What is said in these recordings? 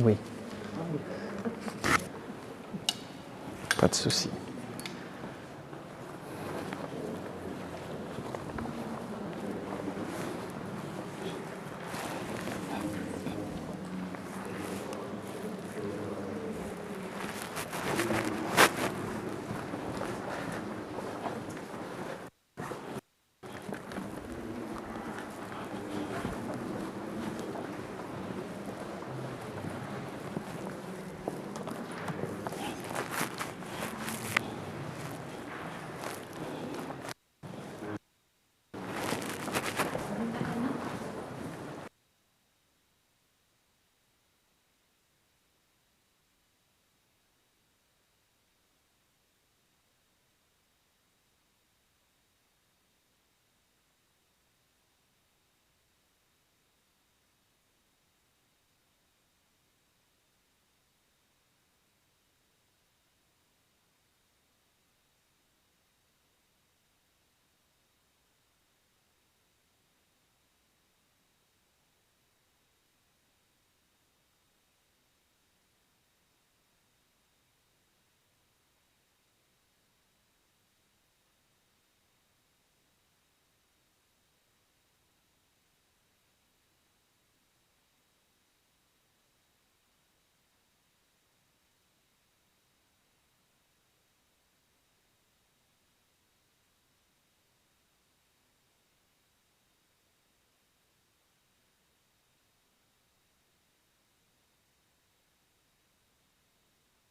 Oui. Pas de souci.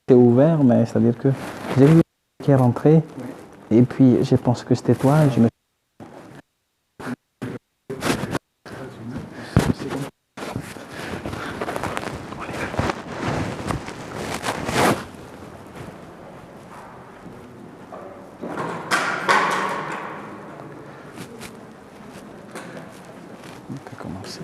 C'est ouvert, mais c'est-à-dire que j'ai vu qui est rentré, et puis je pense que c'était toi, et je me On peut commencer.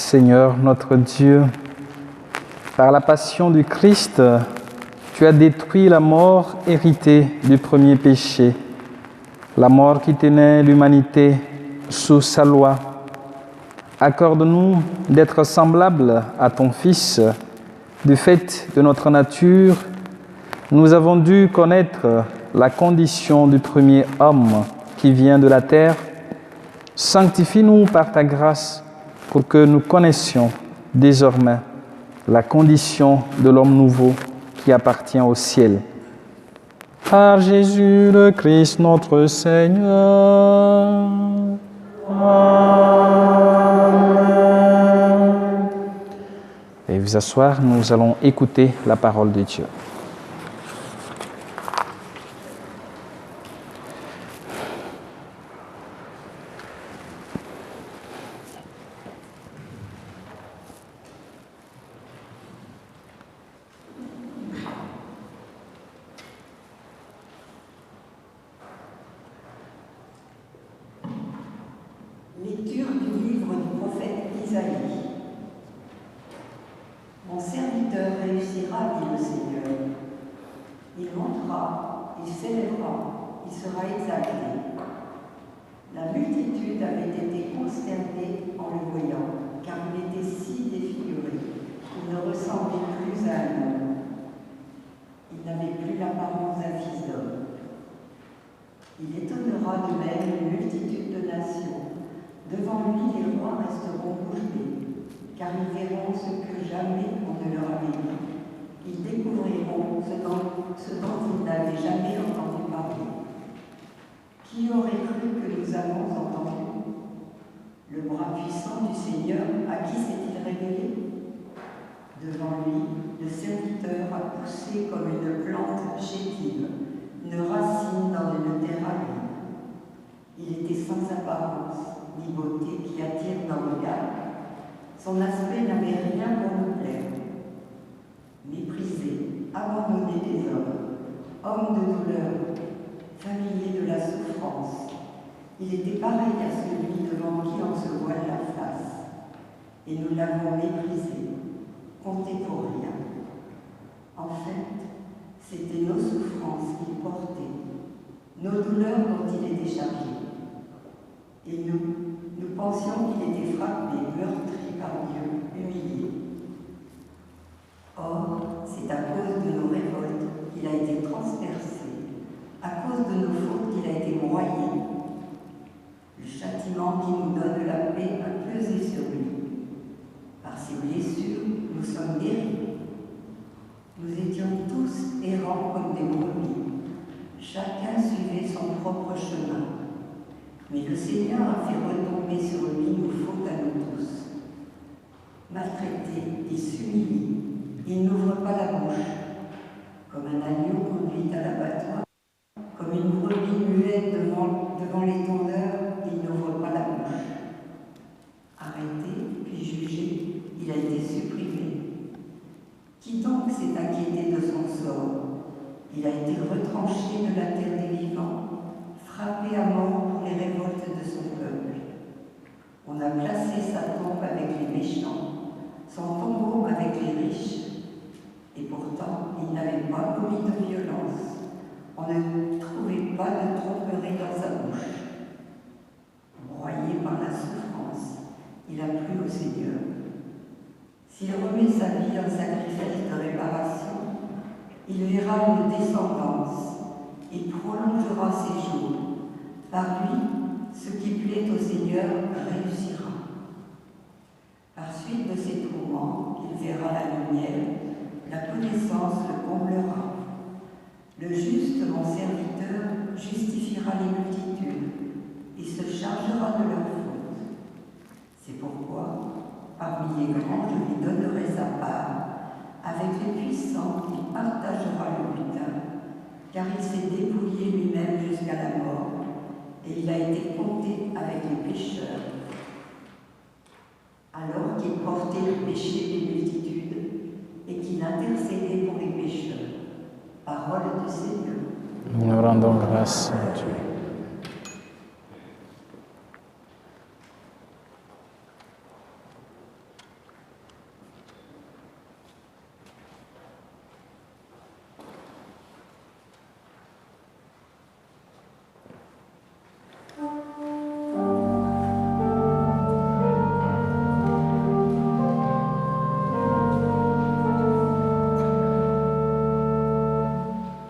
Seigneur notre Dieu, par la passion du Christ, tu as détruit la mort héritée du premier péché, la mort qui tenait l'humanité sous sa loi. Accorde-nous d'être semblables à ton Fils. Du fait de notre nature, nous avons dû connaître la condition du premier homme qui vient de la terre. Sanctifie-nous par ta grâce pour que nous connaissions désormais la condition de l'homme nouveau qui appartient au ciel. Par Jésus le Christ notre Seigneur. Amen. Veuillez vous asseoir, nous allons écouter la parole de Dieu. Lecture du livre du prophète Isaïe. Mon serviteur réussira, dit le Seigneur. Il montera, il s'élèvera, il sera exalté. La multitude avait été consternée en le voyant, car il était si défiguré qu'il ne ressemblait plus à un homme. Il n'avait plus l'apparence d'un fils d'homme. Il étonnera de même une multitude de nations. Devant lui, les rois resteront bouche bée, car ils verront ce que jamais on ne leur avait dit. Ils découvriront ce dont ils n'avaient jamais entendu parler. Qui aurait cru que nous avons entendu? Le bras puissant du Seigneur, à qui s'est-il révélé? Devant lui, le serviteur a poussé comme une plante chétive, une racine dans une terre aride. Il était sans apparence, ni beauté qui attire dans le regard. Son aspect n'avait rien pour nous plaire. Méprisé, abandonné des hommes, homme de douleur, familier de la souffrance, il était pareil à celui devant qui on se voile la face. Et nous l'avons méprisé, compté pour rien. En fait, c'était nos souffrances qu'il portait, nos douleurs dont il était chargé. Et nous pensions qu'il était frappé, meurtri par Dieu, humilié. Or, c'est à cause de nos révoltes qu'il a été transpercé, à cause de nos fautes qu'il a été broyé. Le châtiment qui nous donne la paix a pesé sur lui. Par ses blessures, nous sommes guéris. Nous étions tous errants comme des brebis. Chacun suivait son propre chemin. Mais le Seigneur a fait retomber sur lui nos fautes à nous tous. Maltraité, il s'humilie, il n'ouvre pas la bouche. Comme un agneau conduit à l'abattoir, comme une brebis muette devant les tondeurs, il n'ouvre pas la bouche. Arrêté, puis jugé, il a été supprimé. Qui donc s'est inquiété de son sort? Il a été retranché de la terre des vivants, frappé à mort pour les révoltes de son peuple. On a placé sa tombe avec les méchants, son tombeau avec les riches. Et pourtant, il n'avait pas commis de violence. On ne trouvait pas de tromperie dans sa bouche. Broyé par la souffrance, il a plu au Seigneur. S'il remet sa vie en sacrifice de réparation, il verra une descendance, il prolongera ses jours. Par lui, ce qui plaît au Seigneur réussira. Par suite de ses tourments, il verra la lumière, la connaissance le comblera. Le juste, mon serviteur, justifiera les multitudes, il se chargera de leurs fautes. C'est pourquoi, parmi les grands, je lui donnerai sa part. Avec les puissants, il partagera le butin, car il s'est dépouillé lui-même jusqu'à la mort, et il a été compté avec les pécheurs. Alors qu'il portait le péché des multitudes et qu'il intercédait pour les pécheurs. Parole du Seigneur. Nous rendons grâce à Dieu.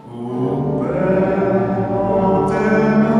Au Père, en tes mains.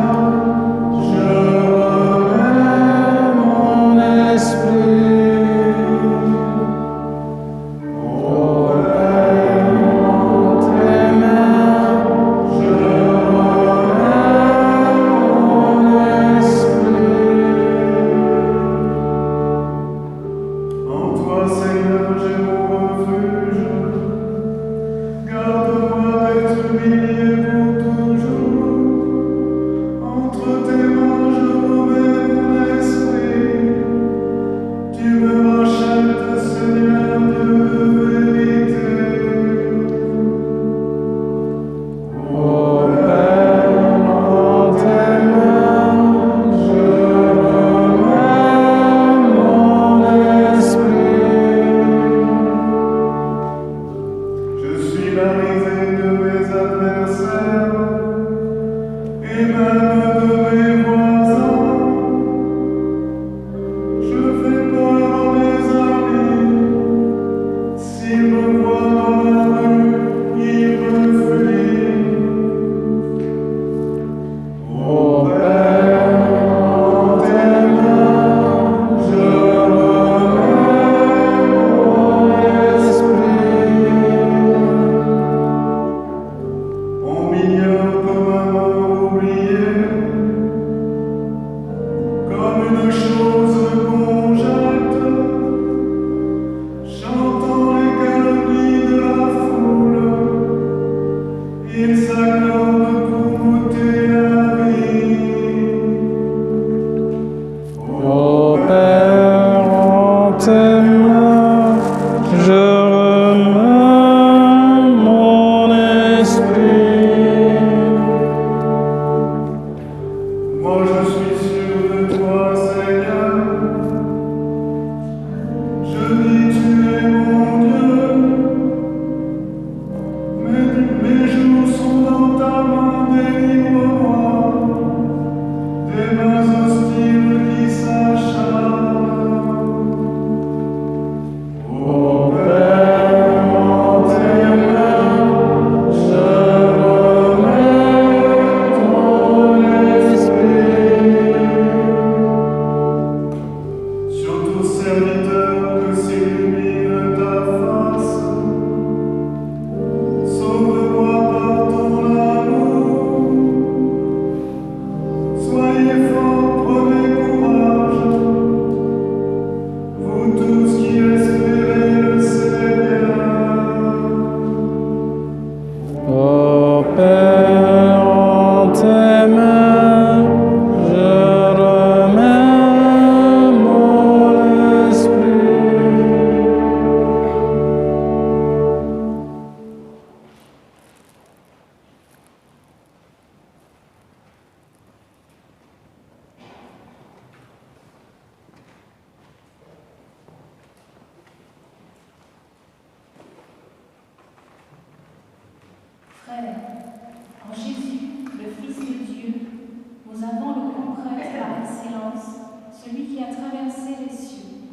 silence celui qui a traversé les cieux.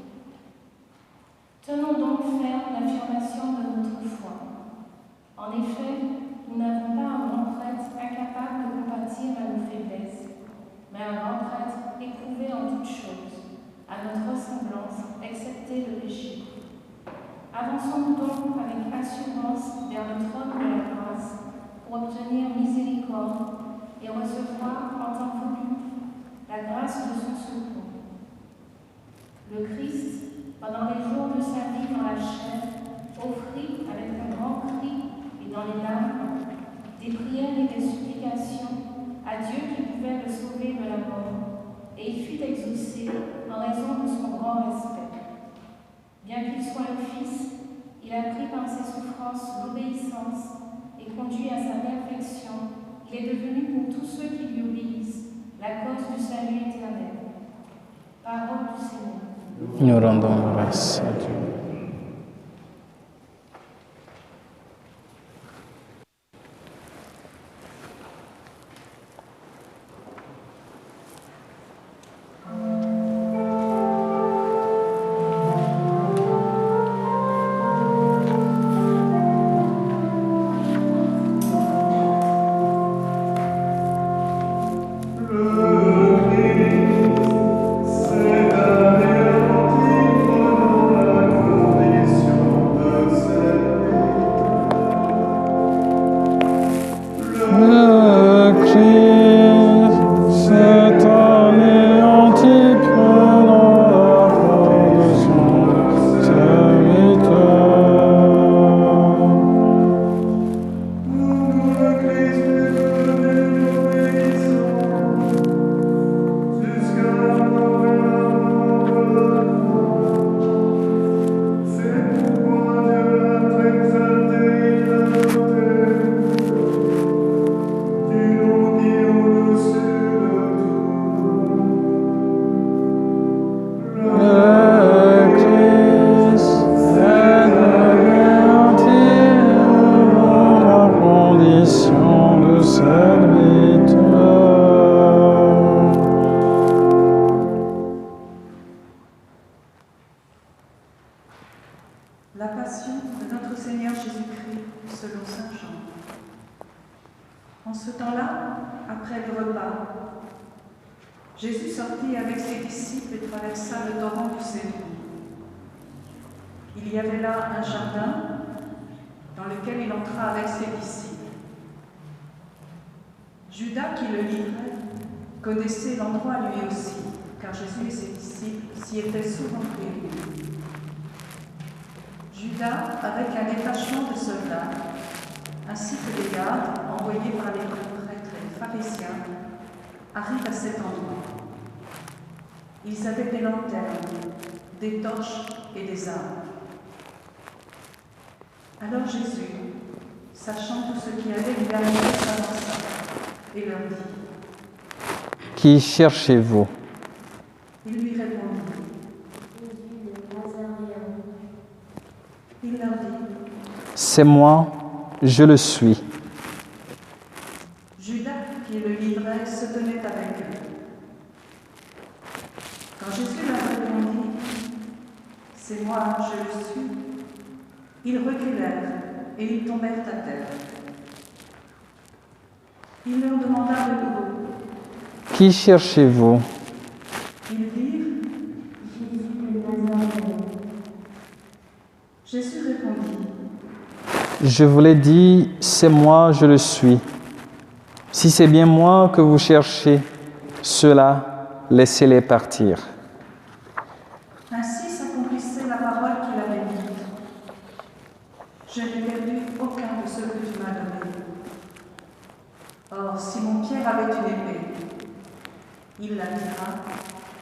Tenons donc ferme l'affirmation de notre foi. En effet, nous n'avons pas un grand prêtre incapable de compatir à nos faiblesses, mais un grand prêtre éprouvé en toutes choses, à notre ressemblance, excepté le péché. Avançons-nous donc avec assurance vers le trône de la grâce pour obtenir miséricorde et recevoir en temps voulu la grâce de son secours. Le Christ, pendant les jours de sa vie dans la chair, offrit avec un grand cri et dans les larmes des prières et des supplications à Dieu qui pouvait le sauver de la mort, et il fut exaucé en raison de son grand respect. Bien qu'il soit le Fils, il a pris par ses souffrances l'obéissance et conduit à sa perfection. Il est devenu pour tous ceux qui lui obéissent la cause du salut éternel. Parole du Seigneur. Nous rendons grâce à Dieu. La passion de notre Seigneur Jésus-Christ selon saint Jean. En ce temps-là, après le repas, Jésus sortit avec ses disciples et traversa le torrent du Cédron. Il y avait là un jardin dans lequel il entra avec ses disciples. Judas, qui le livrait, connaissait l'endroit lui aussi, car Jésus et ses disciples s'y étaient souvent réunis. Judas, avec un détachement de soldats, ainsi que les gardes envoyés par les prêtres et les pharisiens, arrive à cet endroit. Ils avaient des lanternes, des torches et des armes. Alors Jésus, sachant tout ce qui allait lui arriver, s'avança et leur dit : Qui cherchez-vous ? Il lui répondit : Il leur dit : C'est moi, je le suis. Judas, qui le livrait, se tenait avec eux. Quand Jésus leur répondit : C'est moi, je le suis, ils reculèrent et ils tombèrent à terre. Il leur demanda de nouveau : Qui cherchez-vous ? Ils dirent : Jésus répondit : Je vous l'ai dit, c'est moi, je le suis. Si c'est bien moi que vous cherchez, ceux-là, laissez-les partir. Ainsi s'accomplissait la parole qu'il avait dite : Je n'ai perdu aucun de ceux que tu m'as donnés. Or, Simon-Pierre avait une épée. Il la tira,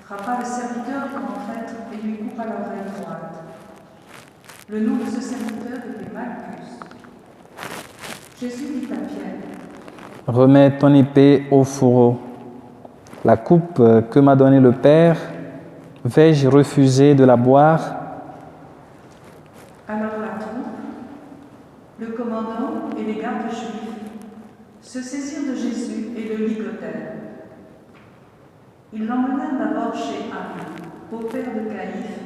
frappa le serviteur du grand prêtre et lui coupa l'oreille droite. Le nom de ce serviteur était Malchus. Jésus dit à Pierre : Remets ton épée au fourreau. La coupe que m'a donnée le Père, vais-je refuser de la boire ? Alors la troupe, le commandant et les gardes juifs se saisirent de Jésus et le ligotèrent. Ils l'emmenèrent d'abord chez Anne, beau-père de Caïphe,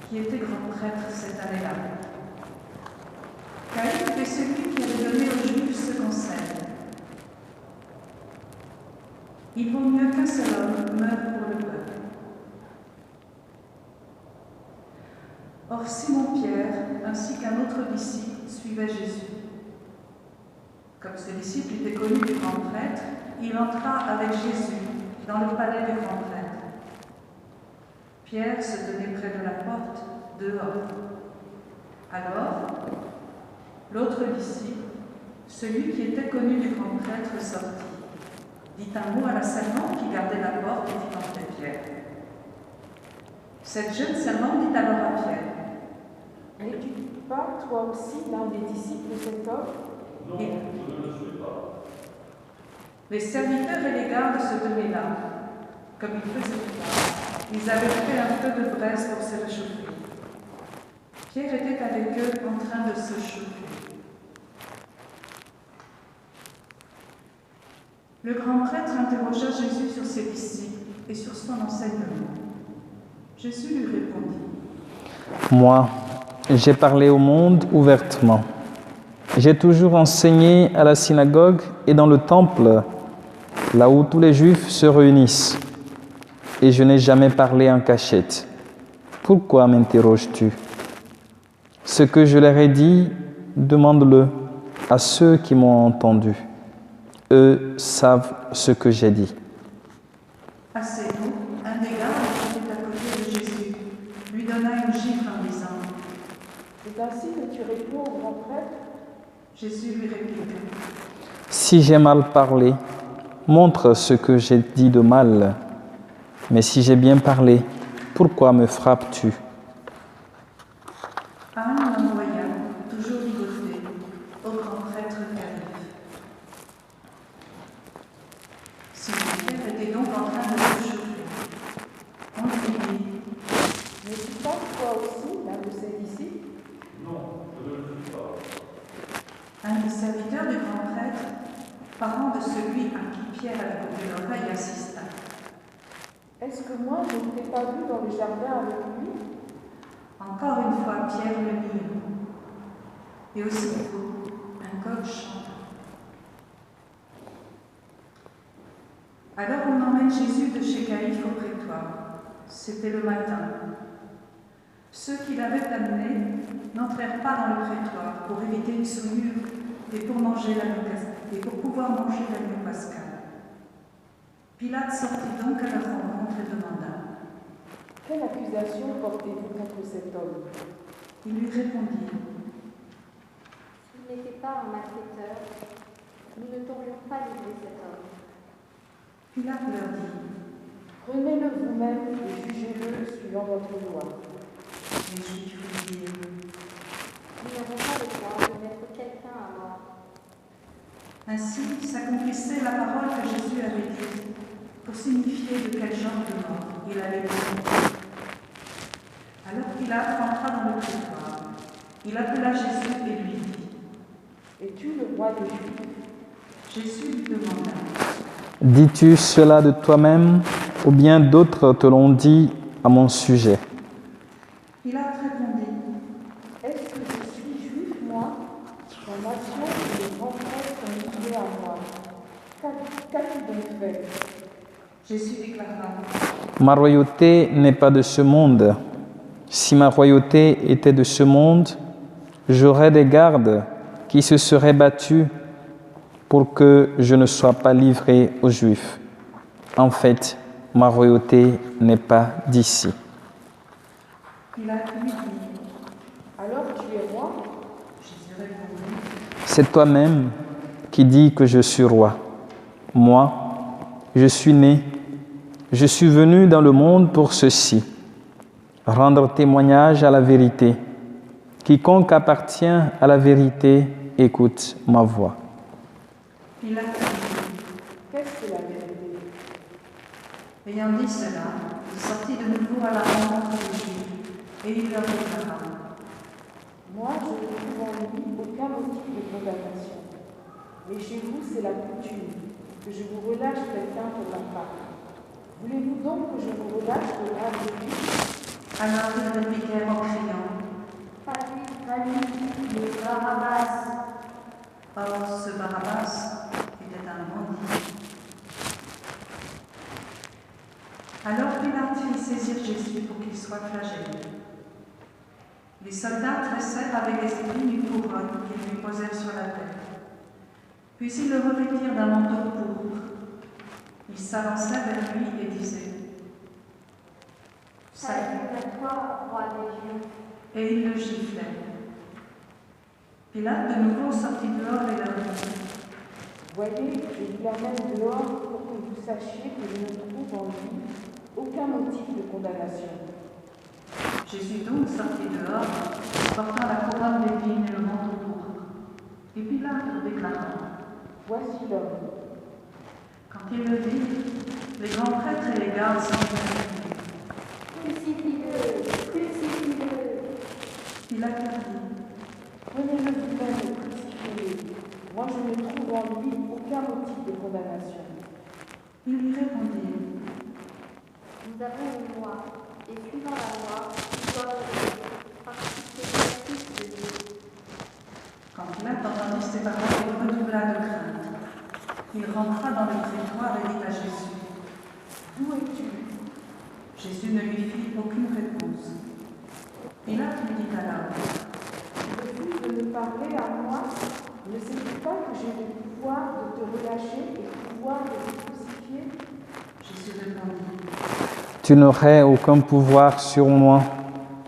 qui était grand prêtre cette année-là. Caïphe était celui qui avait donné aux Juifs ce conseil. Il vaut mieux qu'un seul homme meure pour le peuple. Or Simon-Pierre, ainsi qu'un autre disciple, suivait Jésus. Comme ce disciple était connu du grand prêtre, il entra avec Jésus dans le palais du grand prêtre. Pierre se tenait près de la porte, dehors. Alors, l'autre disciple, celui qui était connu du grand prêtre, sortit, dit un mot à la servante qui gardait la porte et fit entrer Pierre. Cette jeune servante dit alors à Pierre: n'es-tu pas, toi aussi, l'un des disciples de cet homme? Non, je ne le suis pas. Les serviteurs et les gardes se tenaient là. Comme il faisait froid, ils avaient fait un feu de braise pour se réchauffer. Pierre était avec eux en train de se chauffer. Le grand prêtre interrogea Jésus sur ses disciples et sur son enseignement. Jésus lui répondit: Moi, j'ai parlé au monde ouvertement. J'ai toujours enseigné à la synagogue et dans le temple, là où tous les Juifs se réunissent. Et je n'ai jamais parlé en cachette. Pourquoi m'interroges-tu? Ce que je leur ai dit, demande-le à ceux qui m'ont entendu. Eux savent ce que j'ai dit. À ces mots, un des gardes qui était à côté de Jésus lui donna une gifle en disant: C'est ainsi que tu réponds au grand prêtre? Jésus lui répliqua: Si j'ai mal parlé, montre ce que j'ai dit de mal. Mais si j'ai bien parlé, pourquoi me frappes-tu? Anne l'envoya, toujours ligoté, au grand prêtre Caïphe. Simon-Pierre était donc en train de se chauffer. On lui dit: N'es-tu pas, toi aussi, l'un de ses disciples? Non, je ne le suis pas. Un des serviteurs du grand prêtre, parent de celui à qui Pierre avait coupé l'oreille, assista. Est-ce que moi, je ne t'ai pas vu dans le jardin avec lui? Encore une fois, Pierre le nie. Et aussitôt, un coq chanta. Alors on emmène Jésus de chez Caïphe au prétoire. C'était le matin. Ceux qui l'avaient amené n'entrèrent pas dans le prétoire pour éviter une souillure et pour pouvoir manger l'agneau pascal. Pilate sortit donc à leur rencontre et demanda: Quelle accusation portez-vous contre cet homme? Il lui répondit: S'il n'était pas un malfaiteur, nous ne t'aurions pas livré cet homme. Pilate leur dit: Prenez-le vous-même et jugez-le suivant votre loi. Les Juifs lui dirent: Nous n'avons pas le droit de mettre quelqu'un à mort. Ainsi s'accomplissait la parole que Jésus avait dite pour signifier de quel genre de mort il allait mourir. Alors Pilate rentra dans le prétoire. Il appela Jésus et lui dit: Es-tu le roi des Juifs? Jésus lui demanda: Dis-tu cela de toi-même ou bien d'autres te l'ont dit à mon sujet? Pilate répondit: Est-ce que je suis juif, moi? La nation et les grands prêtres sont livrés à moi. Qu'as-tu donc fait? Jésus déclara: Ma royauté n'est pas de ce monde. Si ma royauté était de ce monde, j'aurais des gardes qui se seraient battus pour que je ne sois pas livré aux Juifs. En fait, ma royauté n'est pas d'ici. Pilate lui dit: Alors tu es roi? Jésus répondit: C'est toi-même qui dis que je suis roi. Moi, je suis né, je suis venu dans le monde pour ceci, rendre témoignage à la vérité. Quiconque appartient à la vérité écoute ma voix. Pilate lui dit: Qu'est-ce que la vérité? Ayant dit cela, il sortit de nouveau à la rencontre des Juifs et il leur déclara: Moi, je ne trouve en lui aucun motif de condamnation. Mais chez vous, c'est la coutume que je vous relâche quelqu'un pour ma part. Voulez-vous donc que je vous relâche le grave de lui? Alors ils répliquèrent en criant. Pas lui, mais Barabbas. Or, ce Barabbas était un bandit. Alors Pilate fit saisir Jésus pour qu'il soit flagellé. Les soldats tressèrent avec des épines une couronne qu'ils lui posèrent sur la tête. Puis ils le revêtirent d'un manteau pourpre. Ils s'avançaient vers lui et disaient « Salut à toi, roi des Juifs. » Et ils le giflaient. Pilate de nouveau sortit dehors et leur dit « Voyez, je vous l'amène dehors pour que vous sachiez que je ne trouve en lui aucun motif de condamnation. » Jésus donc sortit dehors, portant la couronne d'épines et le manteau pourpre. Et Pilate leur déclara « Voici l'homme. » Quand ils le virent, les grands prêtres et les gardes s'en mirent. Crucifie-le, crucifie-le. Pilate leur dit Prenez-le vous-même et crucifiez-le. Moi, je ne trouve en lui aucun motif de condamnation. Ils lui répondirent Nous avons une loi, et suivant la loi, nous doivent parce que c'est le Fils de Dieu. Quand Pilate entendit ces paroles, il redoubla de crainte. Il rentra dans le prétoire et dit à Jésus Où es-tu ? Jésus ne lui fit aucune réponse. Pilate lui dit alors Refuse de me parler à moi. Ne sais-tu pas que j'ai le pouvoir de te relâcher et le pouvoir de te crucifier? Jésus répondit Tu n'aurais aucun pouvoir sur moi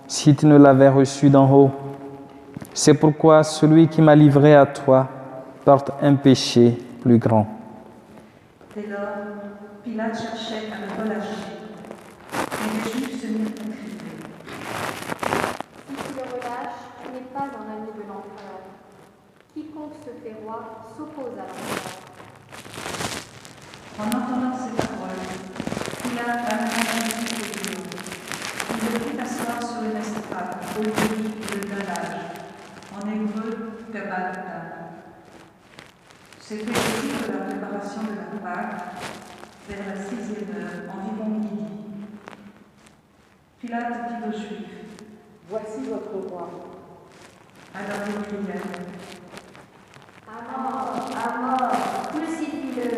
si tu ne l'avais reçu d'en haut. C'est pourquoi celui qui m'a livré à toi porte un péché plus grand. Dès lors, Pilate cherchait à le relâcher. Mais les Juifs se mirent à crier. Si tu le relâches, tu n'es pas un ami de l'empereur. Quiconque se fait roi s'oppose à l'empereur. En entendant ces paroles, Pilate amena Jésus au tribunal. Il le fit asseoir sur une estrade, au pays de dallage, en hébreu Gabbatha. C'était le jour de la préparation de la Pâque, vers la 6e heure, environ midi. Pilate dit aux Juifs Voici votre roi. Alors ils crièrent À mort, crucifie-le.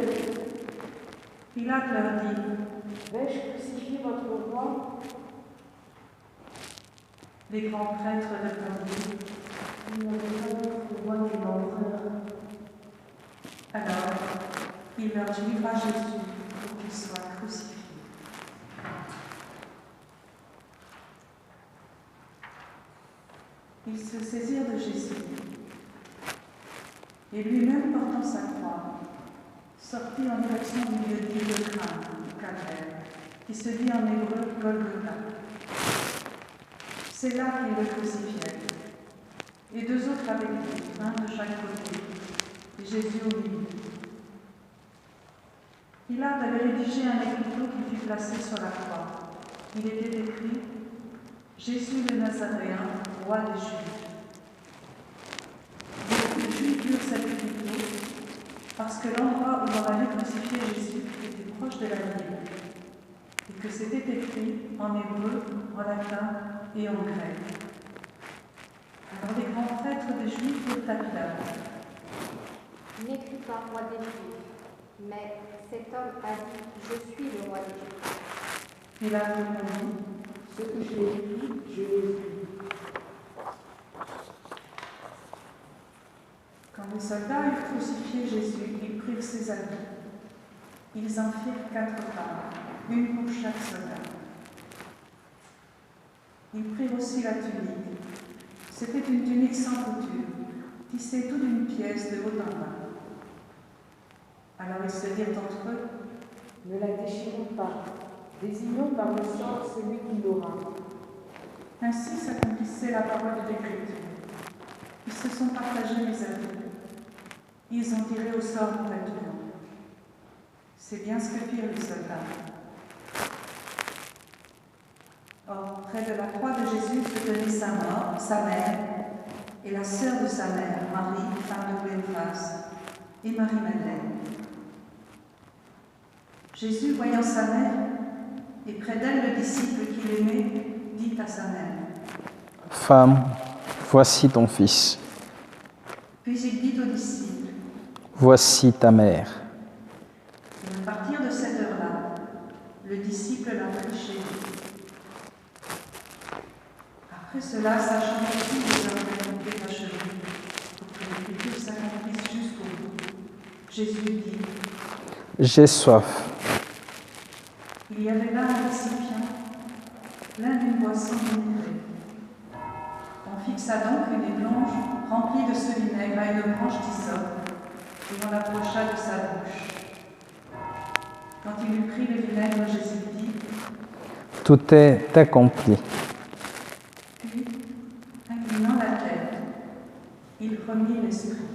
Pilate leur dit Vais-je crucifier votre roi? Les grands prêtres répondirent Il n'y a pas roi que l'empereur. Alors, il leur livra Jésus pour qu'il soit crucifié. Ils se saisirent de Jésus, et lui-même portant sa croix, sortit en direction du lieu dit le crâne, ou calvaire, qui se dit en hébreu Golgotha. C'est là qu'ils le crucifièrent, et deux autres avec lui, un de chaque côté, et Jésus au milieu. Pilate avait rédigé un écriteau qui fut placé sur la croix. Il était écrit « Jésus le Nazaréen, roi des Juifs ». Beaucoup de Juifs lurent cet écriteau parce que l'endroit où on allait crucifier Jésus était proche de la ville et que c'était écrit en hébreu, en latin et en grec. Alors les grands prêtres des Juifs dirent à Pilate N'écris pas roi des Juifs, mais cet homme a dit Je suis le roi des Juifs. Pilate répondit Ce que j'ai écrit, je l'ai vu. Quand les soldats eurent crucifié Jésus, ils prirent ses habits. Ils en firent 4 parts, une pour chaque soldat. Ils prirent aussi la tunique. C'était une tunique sans couture, tissée tout d'une pièce de haut en bas. Alors ils se dirent entre eux Ne la déchirons pas. Désignons par le sang celui qui l'aura. Ainsi s'accomplissait la parole de l'Écriture. Ils se sont partagés les habits. Ils ont tiré au sort pour être vivants. C'est bien ce que firent les soldats. Or, près de la croix de Jésus se tenait sa mère, et la sœur de sa mère, Marie, femme de Cléophas, et Marie-Madeleine. Jésus, voyant sa mère Et près d'elle, le disciple qu'il aimait dit à sa mère. Femme, voici ton fils. Puis il dit au disciple. Voici ta mère. Et à partir de cette heure-là, le disciple l'a pris chez lui. Après cela, sachant que tous les hommes étaient achevés, pour que l'Écriture s'accomplisse jusqu'au bout, Jésus dit. J'ai soif. Il y avait là un récipient, plein d'une boisson vinaigrée. On fixa donc une éponge remplie de ce vinaigre à une branche d'hysope, et on l'approcha de sa bouche. Quand il eut pris le vinaigre, Jésus dit. Tout est accompli. Puis, inclinant la tête, il remit l'esprit.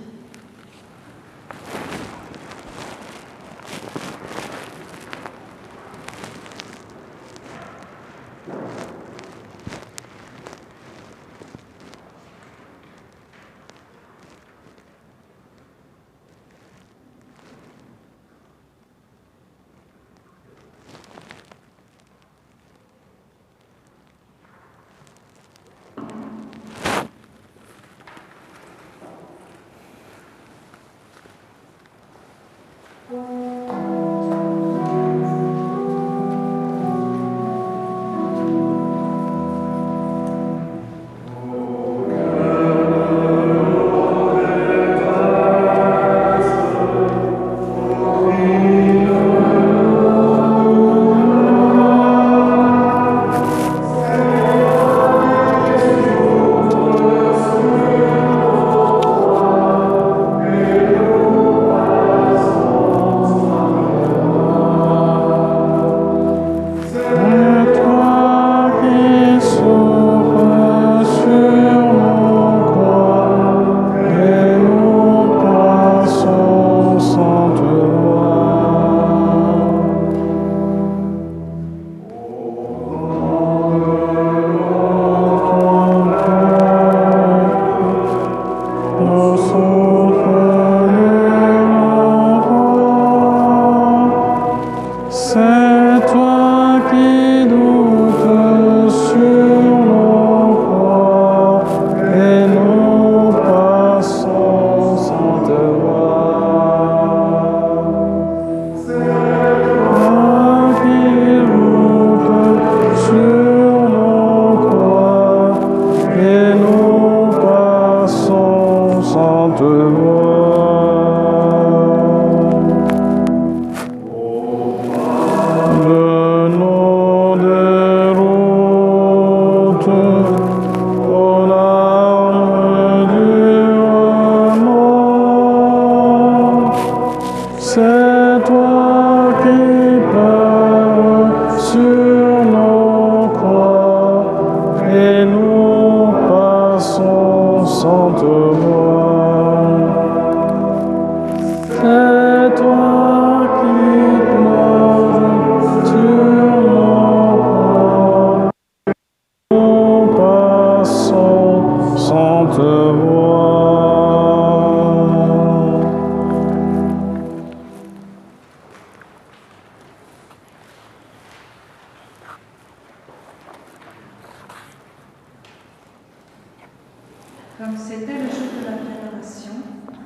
Comme c'était le jour de la préparation,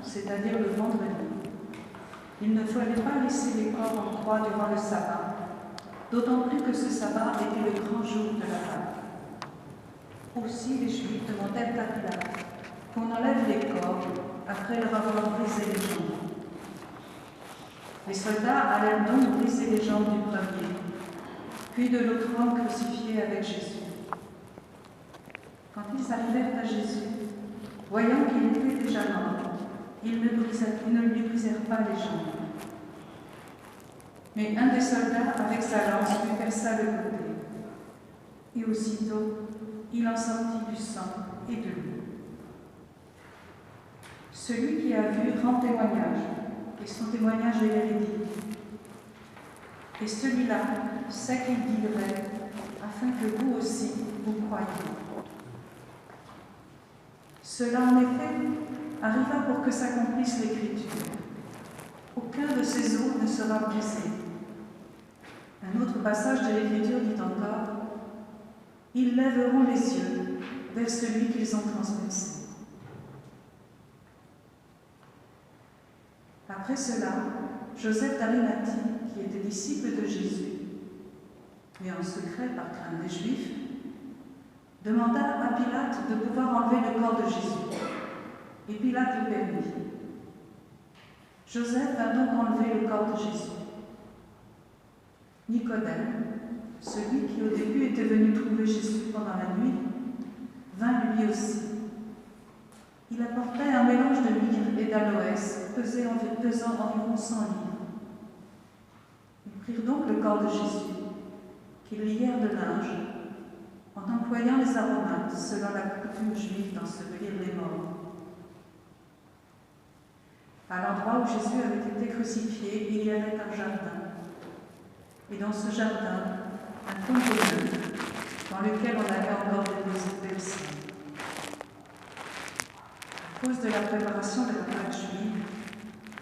c'est-à-dire le vendredi, il ne fallait pas laisser les corps en croix durant le sabbat, d'autant plus que ce sabbat était le grand jour de la Pâque. Aussi les Juifs demandèrent à Pilate qu'on enlève les corps après leur avoir brisé les jambes. Les soldats allèrent donc briser les jambes du premier, puis de l'autre homme crucifié avec Jésus. Quand ils arrivèrent à Jésus, voyant qu'il était déjà mort, ils ne lui brisèrent pas les jambes. Mais un des soldats, avec sa lance, lui perça le côté. Et aussitôt, il en sortit du sang et de l'eau. Celui qui a vu rend témoignage, et son témoignage est véridique. Et celui-là sait qu'il dit vrai, afin que vous aussi, vous croyiez. Cela, en effet, arriva pour que s'accomplisse l'Écriture. Aucun de ces os ne sera brisé. Un autre passage de l'Écriture dit encore « Ils lèveront les yeux vers celui qu'ils ont transpercé. » Après cela, Joseph d'Arimathie, qui était disciple de Jésus, mais en secret par crainte des Juifs, demanda à Pilate de pouvoir enlever le corps de Jésus. Et Pilate le permit. Joseph va donc enlever le corps de Jésus. Nicodème, celui qui au début était venu trouver Jésus pendant la nuit, vint lui aussi. Il apportait un mélange de myrrhe et d'aloès pesant environ 100 livres. Ils prirent donc le corps de Jésus, qu'ils lièrent de linge, en employant les aromates selon la coutume juive d'ensevelir les morts. À l'endroit où Jésus avait été crucifié, il y avait un jardin. Et dans ce jardin, un tombeau dans lequel on avait encore déposé personne. À cause de la préparation de la Pâque juive,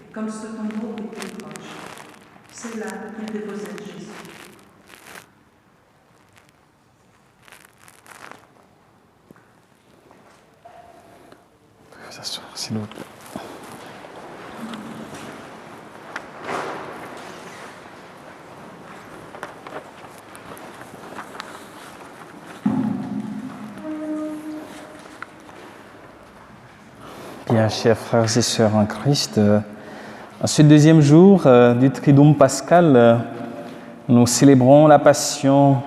et comme ce tombeau était proche, c'est là qu'il déposait Jésus. S'il vous plaît. Bien, chers frères et sœurs en Christ, en ce deuxième jour du Triduum pascal, nous célébrons la passion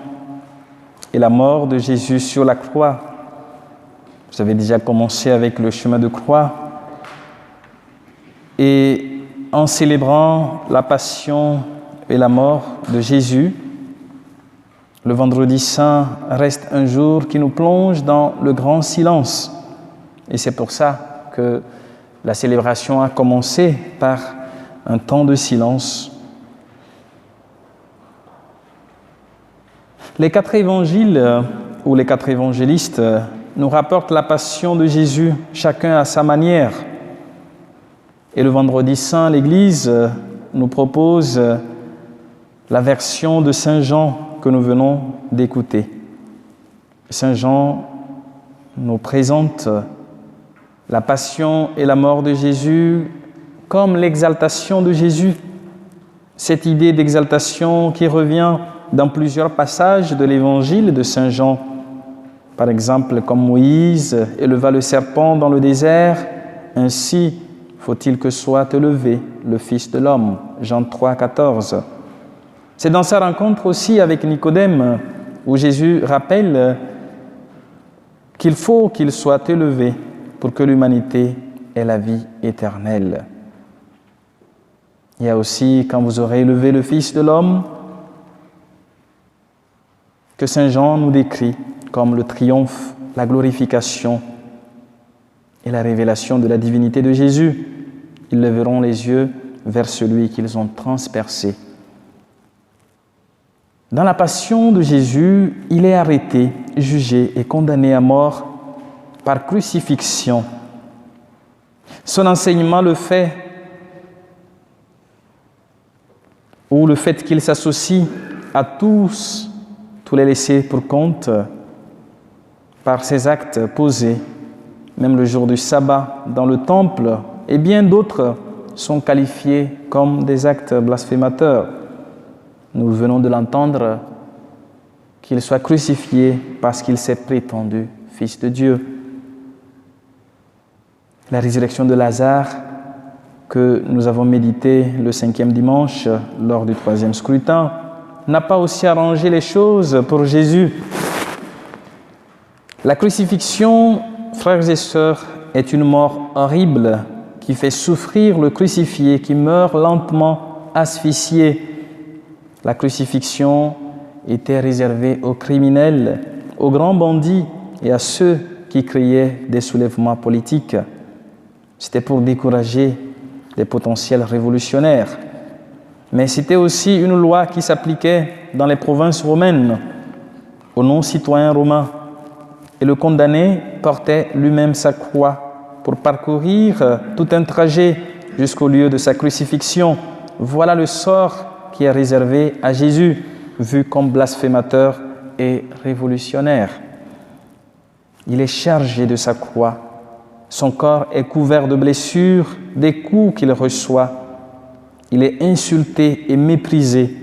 et la mort de Jésus sur la croix. Vous avez déjà commencé avec le chemin de croix. Et en célébrant la passion et la mort de Jésus, le vendredi saint reste un jour qui nous plonge dans le grand silence. Et c'est pour ça que la célébration a commencé par un temps de silence. Les 4 évangiles ou les 4 évangélistes nous rapportent la passion de Jésus, chacun à sa manière. Et le vendredi saint, l'Église nous propose la version de Saint Jean que nous venons d'écouter. Saint Jean nous présente la passion et la mort de Jésus comme l'exaltation de Jésus. Cette idée d'exaltation qui revient dans plusieurs passages de l'évangile de Saint Jean. Par exemple, comme Moïse éleva le serpent dans le désert, ainsi faut-il que soit élevé le Fils de l'homme. Jean 3, 14. C'est dans sa rencontre aussi avec Nicodème où Jésus rappelle qu'il faut qu'il soit élevé pour que l'humanité ait la vie éternelle. Il y a aussi, quand vous aurez élevé le Fils de l'homme, que Saint Jean nous décrit comme le triomphe, la glorification et la révélation de la divinité de Jésus. Ils lèveront les yeux vers celui qu'ils ont transpercé. Dans la passion de Jésus, il est arrêté, jugé et condamné à mort par crucifixion. Son enseignement le fait, ou le fait qu'il s'associe à tous les laissés pour compte par ses actes posés, même le jour du sabbat dans le temple, et bien d'autres sont qualifiés comme des actes blasphémateurs. Nous venons de l'entendre, qu'il soit crucifié parce qu'il s'est prétendu Fils de Dieu. La résurrection de Lazare, que nous avons médité le 5e dimanche lors du 3e scrutin, n'a pas aussi arrangé les choses pour Jésus. La crucifixion, frères et sœurs, est une mort horrible qui fait souffrir le crucifié, qui meurt lentement, asphyxié. La crucifixion était réservée aux criminels, aux grands bandits et à ceux qui criaient des soulèvements politiques. C'était pour décourager les potentiels révolutionnaires. Mais c'était aussi une loi qui s'appliquait dans les provinces romaines, aux non-citoyens romains. Et le condamné portait lui-même sa croix pour parcourir tout un trajet jusqu'au lieu de sa crucifixion. Voilà le sort qui est réservé à Jésus. vu comme blasphémateur et révolutionnaire. Il est chargé de sa croix. Son corps est couvert de blessures, des coups qu'il reçoit. Il est insulté et méprisé.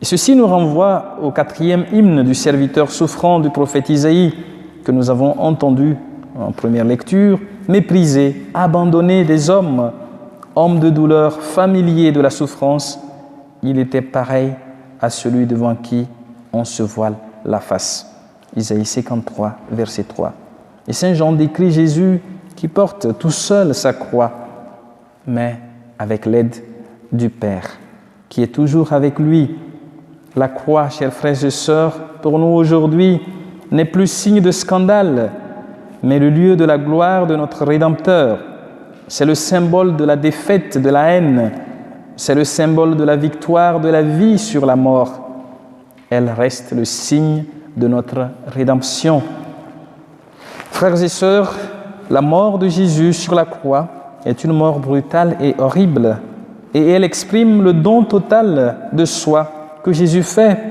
Et ceci nous renvoie au 4e hymne du serviteur souffrant du prophète Isaïe que nous avons entendu en première lecture. Méprisé, abandonné des hommes, homme de douleur, familier de la souffrance, il était pareil à celui devant qui on se voile la face. Isaïe 53, verset 3. Et Saint Jean décrit Jésus qui porte tout seul sa croix, mais avec l'aide du Père, qui est toujours avec lui. La croix, chers frères et sœurs, pour nous aujourd'hui, n'est plus signe de scandale, mais le lieu de la gloire de notre Rédempteur. C'est le symbole de la défaite de la haine, c'est le symbole de la victoire de la vie sur la mort. Elle reste le signe de notre rédemption. Frères et sœurs, la mort de Jésus sur la croix est une mort brutale et horrible, et elle exprime le don total de soi que Jésus fait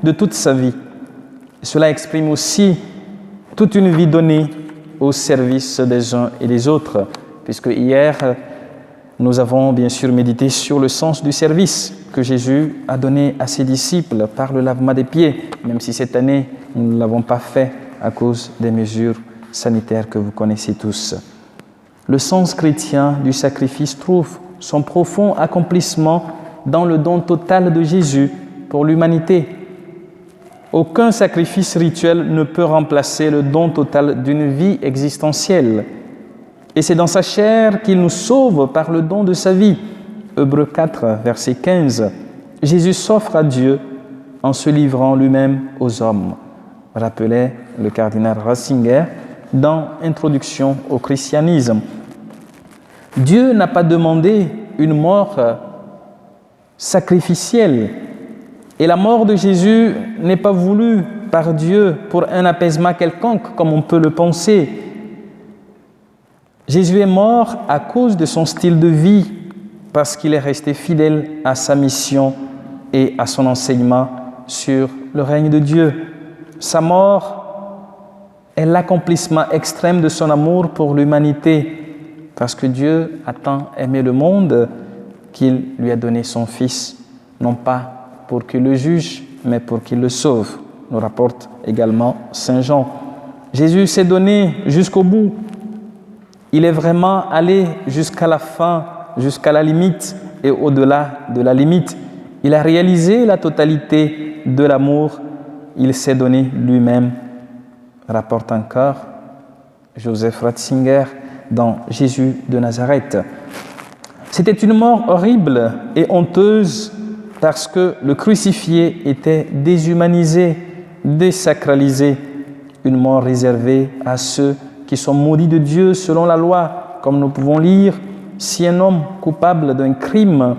de toute sa vie. Cela exprime aussi toute une vie donnée au service des uns et des autres, puisque hier, nous avons bien sûr médité sur le sens du service que Jésus a donné à ses disciples par le lavement des pieds, même si cette année, nous ne l'avons pas fait à cause des mesures sanitaires que vous connaissez tous. Le sens chrétien du sacrifice trouve son profond accomplissement dans le don total de Jésus pour l'humanité. Aucun sacrifice rituel ne peut remplacer le don total d'une vie existentielle. Et c'est dans sa chair qu'il nous sauve par le don de sa vie. Hébreux 4, verset 15. Jésus s'offre à Dieu en se livrant lui-même aux hommes. Rappelait le cardinal Ratzinger dans Introduction au christianisme. Dieu n'a pas demandé une mort sacrificielle. Et la mort de Jésus n'est pas voulue par Dieu pour un apaisement quelconque, comme on peut le penser. Jésus est mort à cause de son style de vie, parce qu'il est resté fidèle à sa mission et à son enseignement sur le règne de Dieu. Sa mort est l'accomplissement extrême de son amour pour l'humanité, parce que Dieu a tant aimé le monde qu'il lui a donné son Fils, non pas pour qu'il le juge, mais pour qu'il le sauve, nous rapporte également Saint Jean. Jésus s'est donné jusqu'au bout. Il est vraiment allé jusqu'à la fin, jusqu'à la limite et au-delà de la limite. Il a réalisé la totalité de l'amour. Il s'est donné lui-même, rapporte encore Joseph Ratzinger dans Jésus de Nazareth. C'était une mort horrible et honteuse parce que le crucifié était déshumanisé, désacralisé, une mort réservée à ceux qui sont maudits de Dieu selon la loi, comme nous pouvons lire, si un homme coupable d'un crime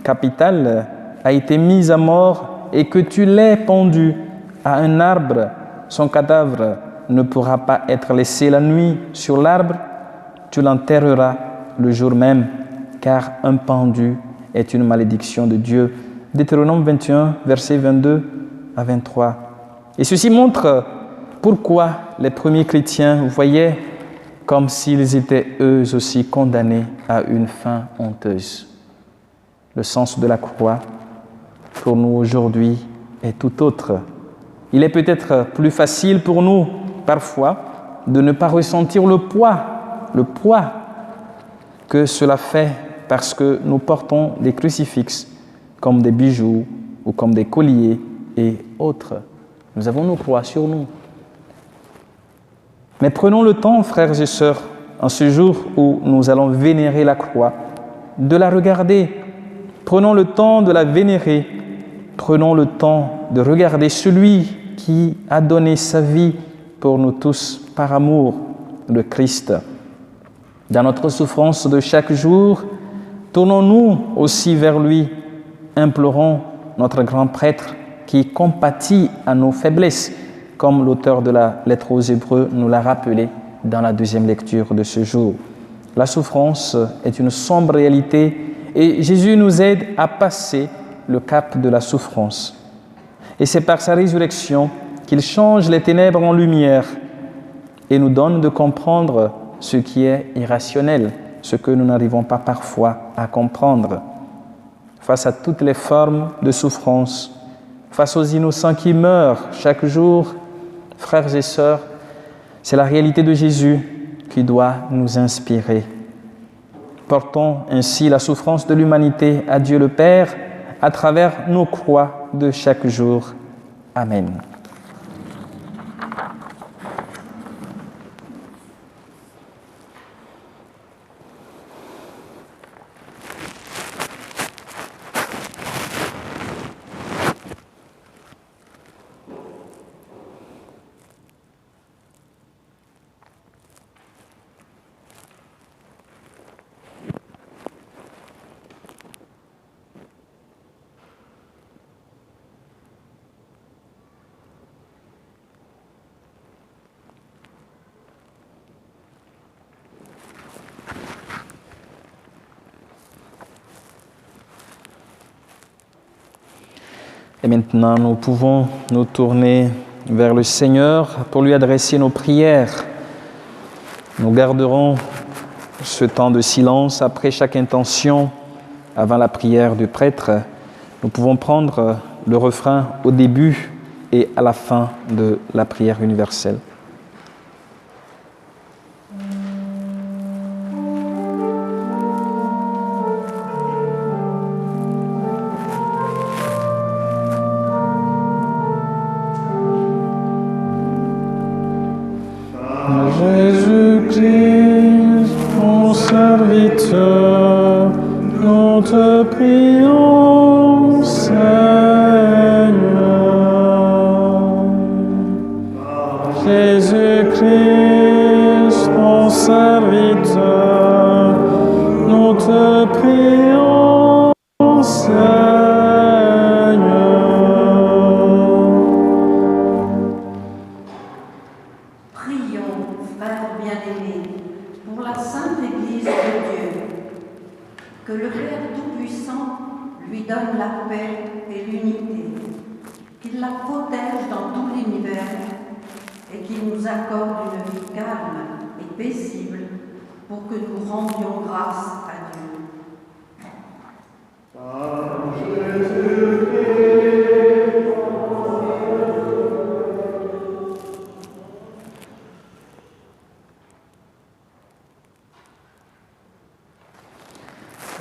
capital a été mis à mort et que tu l'aies pendu à un arbre, son cadavre ne pourra pas être laissé la nuit sur l'arbre, tu l'enterreras le jour même, car un pendu est une malédiction de Dieu. Deutéronome 21, versets 22 à 23. Et ceci montre pourquoi les premiers chrétiens voyaient comme s'ils étaient eux aussi condamnés à une fin honteuse. Le sens de la croix, pour nous aujourd'hui, est tout autre. Il est peut-être plus facile pour nous, parfois, de ne pas ressentir le poids que cela fait parce que nous portons des crucifixes comme des bijoux ou comme des colliers et autres. Nous avons nos croix sur nous. Mais prenons le temps, frères et sœurs, en ce jour où nous allons vénérer la croix, de la regarder. Prenons le temps de la vénérer. Prenons le temps de regarder celui qui a donné sa vie pour nous tous par amour, le Christ. Dans notre souffrance de chaque jour, tournons-nous aussi vers lui, implorons notre grand prêtre qui compatit à nos faiblesses, comme l'auteur de la lettre aux Hébreux nous l'a rappelé dans la deuxième lecture de ce jour. La souffrance est une sombre réalité et Jésus nous aide à passer le cap de la souffrance. Et c'est par sa résurrection qu'il change les ténèbres en lumière et nous donne de comprendre ce qui est irrationnel, ce que nous n'arrivons pas parfois à comprendre. Face à toutes les formes de souffrance, face aux innocents qui meurent chaque jour, frères et sœurs, c'est la réalité de Jésus qui doit nous inspirer. Portons ainsi la souffrance de l'humanité à Dieu le Père à travers nos croix de chaque jour. Amen. Et maintenant, nous pouvons nous tourner vers le Seigneur pour lui adresser nos prières. Nous garderons ce temps de silence après chaque intention, avant la prière du prêtre. Nous pouvons prendre le refrain au début et à la fin de la prière universelle. Jésus-Christ, mon serviteur, nous te prions, Seigneur. Jésus-Christ, mon serviteur, nous te prions, Seigneur. Que le Père Tout-Puissant lui donne la paix et l'unité, qu'il la protège dans tout l'univers et qu'il nous accorde une vie calme et paisible pour que nous rendions grâce à Dieu. Par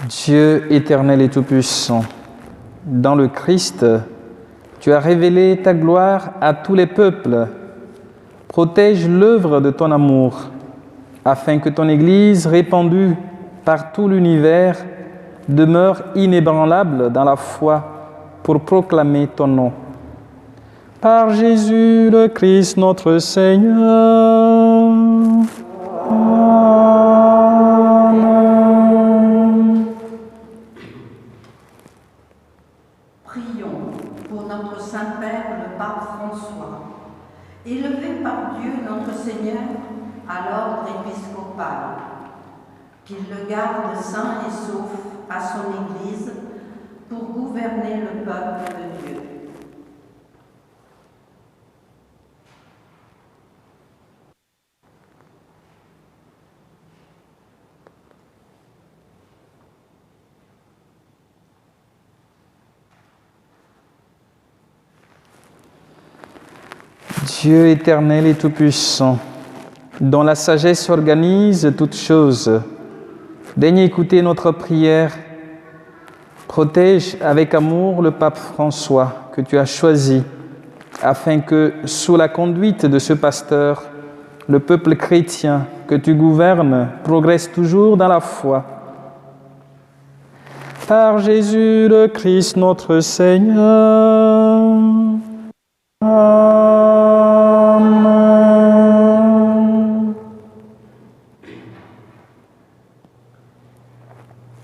Dieu éternel et tout-puissant, dans le Christ, tu as révélé ta gloire à tous les peuples. Protège l'œuvre de ton amour, afin que ton Église, répandue par tout l'univers, demeure inébranlable dans la foi pour proclamer ton nom. Par Jésus le Christ notre Seigneur. Prions pour notre Saint-Père, le Pape François, élevé par Dieu notre Seigneur à l'ordre épiscopal, qu'il le garde sain et sauf à son Église pour gouverner le peuple de Dieu. Dieu éternel et tout-puissant, dont la sagesse organise toutes choses, daigne écouter notre prière. Protège avec amour le pape François que tu as choisi, afin que, sous la conduite de ce pasteur, le peuple chrétien que tu gouvernes progresse toujours dans la foi. Par Jésus le Christ notre Seigneur. Amen.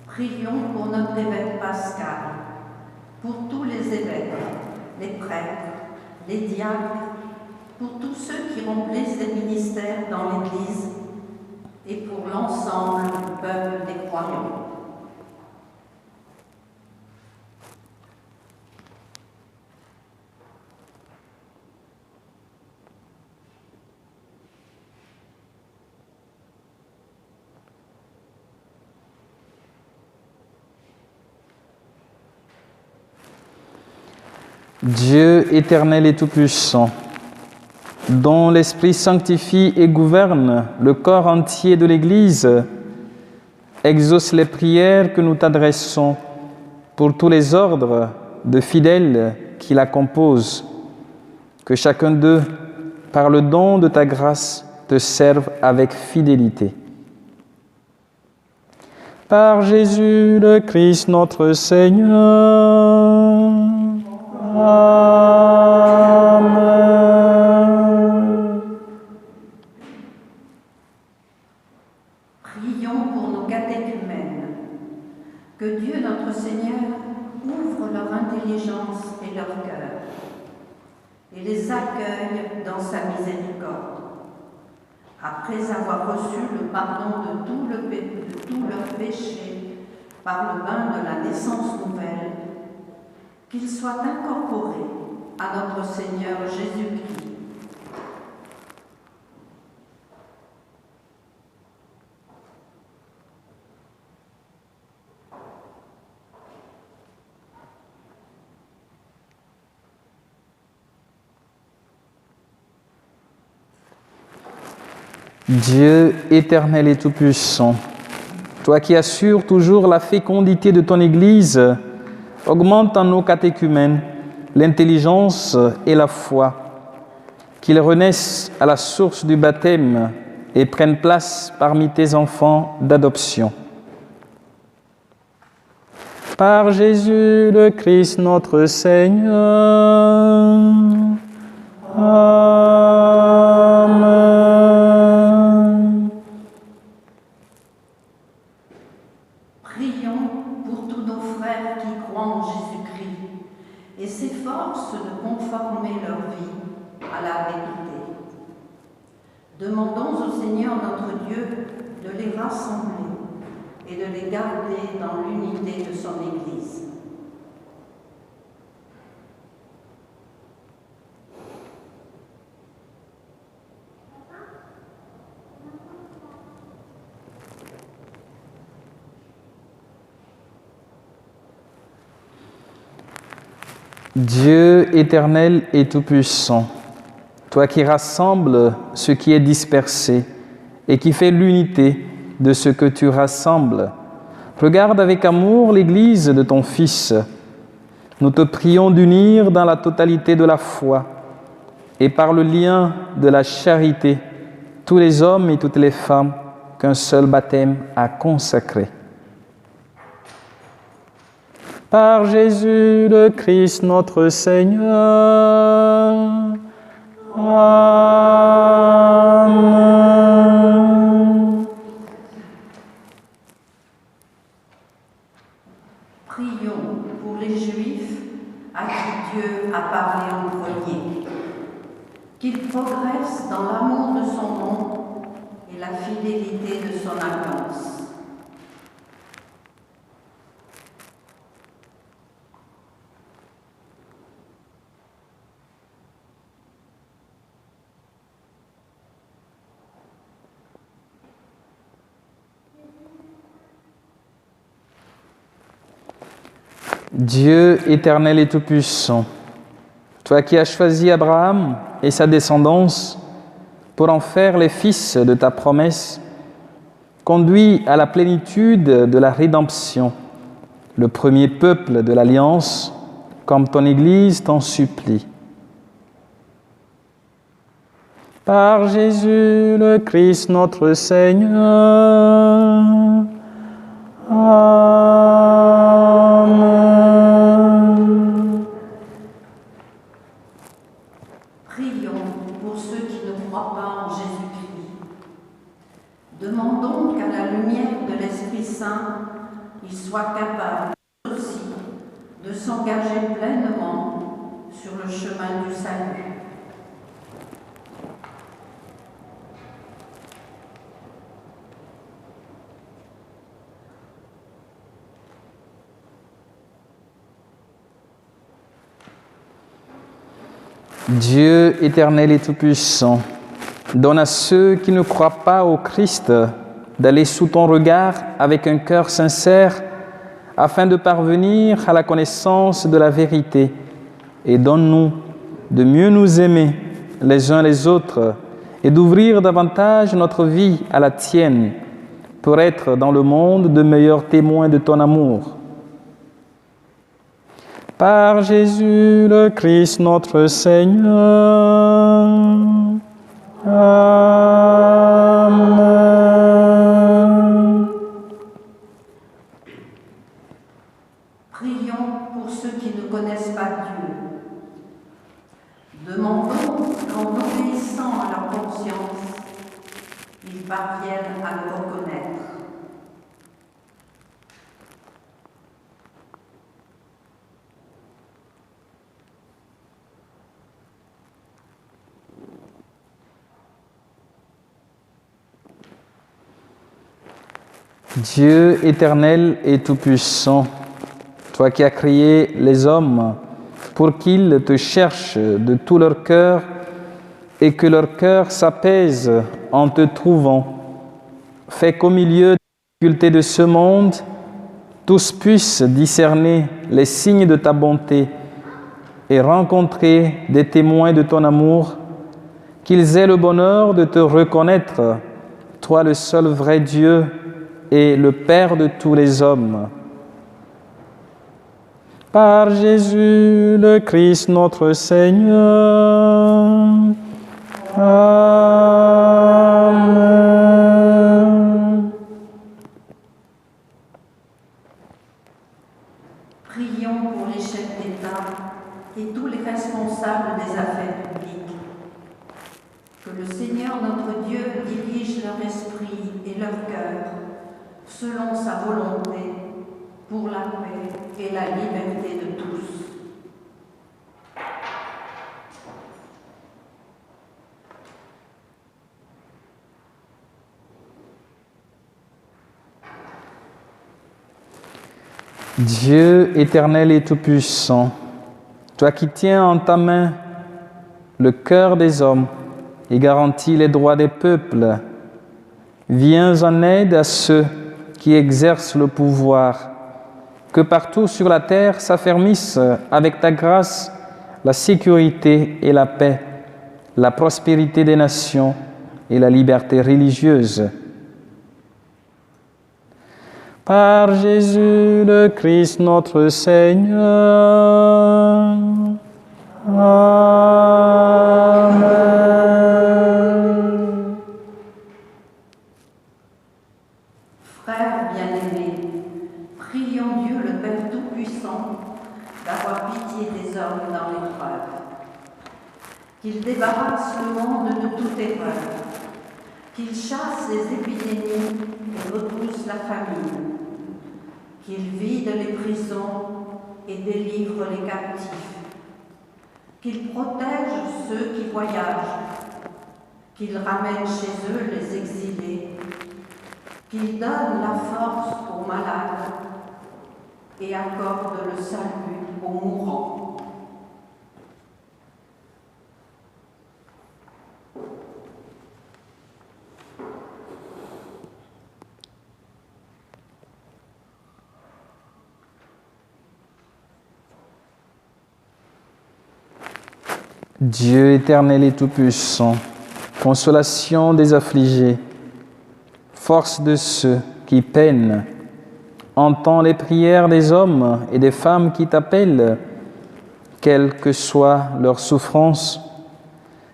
Prions pour notre évêque Pascal, pour tous les évêques, les prêtres, les diacres, pour tous ceux qui remplissent des ministères dans l'Église et pour l'ensemble du peuple des croyants. Dieu éternel et tout-puissant, dont l'Esprit sanctifie et gouverne le corps entier de l'Église, exauce les prières que nous t'adressons pour tous les ordres de fidèles qui la composent, que chacun d'eux, par le don de ta grâce, te serve avec fidélité. Par Jésus le Christ notre Seigneur. Amen. Prions pour nos catéchumènes. Que Dieu notre Seigneur ouvre leur intelligence et leur cœur et les accueille dans sa miséricorde. Après avoir reçu le pardon de tous leurs péchés par le bain de la naissance nouvelle, qu'ils soient incorporés à notre Seigneur Jésus-Christ. Dieu éternel et tout-puissant, toi qui assures toujours la fécondité de ton Église, augmente en nos catéchumènes l'intelligence et la foi, qu'ils renaissent à la source du baptême et prennent place parmi tes enfants d'adoption. Par Jésus le Christ notre Seigneur. Amen. Prions pour tous nos frères qui croient en Jésus-Christ et s'efforcent de conformer leur vie à la vérité. Demandons au Seigneur notre Dieu de les rassembler et de les garder dans l'unité de son Église. Dieu éternel et tout-puissant, toi qui rassembles ce qui est dispersé et qui fais l'unité de ce que tu rassembles, regarde avec amour l'Église de ton Fils. Nous te prions d'unir dans la totalité de la foi et par le lien de la charité tous les hommes et toutes les femmes qu'un seul baptême a consacrés. Par Jésus le Christ notre Seigneur. Amen. Prions pour les Juifs à qui Dieu a parlé en premier, qu'ils progressent dans l'amour de son nom et la fidélité de son alliance. Dieu éternel et tout-puissant, toi qui as choisi Abraham et sa descendance pour en faire les fils de ta promesse, conduis à la plénitude de la rédemption, le premier peuple de l'Alliance, comme ton Église t'en supplie. Par Jésus le Christ notre Seigneur. Amen. Prions pour ceux qui ne croient pas en Jésus-Christ. Demandons qu'à la lumière de l'Esprit Saint, ils soient capables aussi de s'engager pleinement sur le chemin du salut. Dieu éternel et tout-puissant, donne à ceux qui ne croient pas au Christ d'aller sous ton regard avec un cœur sincère afin de parvenir à la connaissance de la vérité et donne-nous de mieux nous aimer les uns les autres et d'ouvrir davantage notre vie à la tienne pour être dans le monde de meilleurs témoins de ton amour. Par Jésus le Christ notre Seigneur. Amen. Prions pour ceux qui ne connaissent pas Dieu. Demandons qu'en obéissant à leur conscience, ils parviennent à le reconnaître. Dieu éternel et tout-puissant, toi qui as créé les hommes pour qu'ils te cherchent de tout leur cœur et que leur cœur s'apaise en te trouvant, fais qu'au milieu des difficultés de ce monde, tous puissent discerner les signes de ta bonté et rencontrer des témoins de ton amour, qu'ils aient le bonheur de te reconnaître, toi le seul vrai Dieu et le Père de tous les hommes. Par Jésus le Christ notre Seigneur. Amen. Prions pour les chefs d'État et tous les responsables des affaires publiques. Que le Seigneur notre Dieu dirige leur esprit et leur cœur selon sa volonté pour la paix et la liberté de tous. Dieu éternel et tout-puissant, toi qui tiens en ta main le cœur des hommes et garantis les droits des peuples, viens en aide à ceux qui exercent le pouvoir, que partout sur la terre s'affermissent avec ta grâce la sécurité et la paix, la prospérité des nations et la liberté religieuse. Par Jésus le Christ notre Seigneur. Amen. Frères bien-aimés, prions Dieu le Père Tout-Puissant d'avoir pitié des hommes dans l'épreuve, qu'il débarrasse le monde de toute erreur, qu'il chasse les épidémies et repousse la famine, qu'il vide les prisons et délivre les captifs, qu'il protège ceux qui voyagent, qu'il ramène chez eux les exilés, qu'il donne la force aux malades et accorde le salut aux mourants. Dieu éternel et tout-puissant, consolation des affligés, force de ceux qui peinent, entends les prières des hommes et des femmes qui t'appellent, quelle que soit leur souffrance,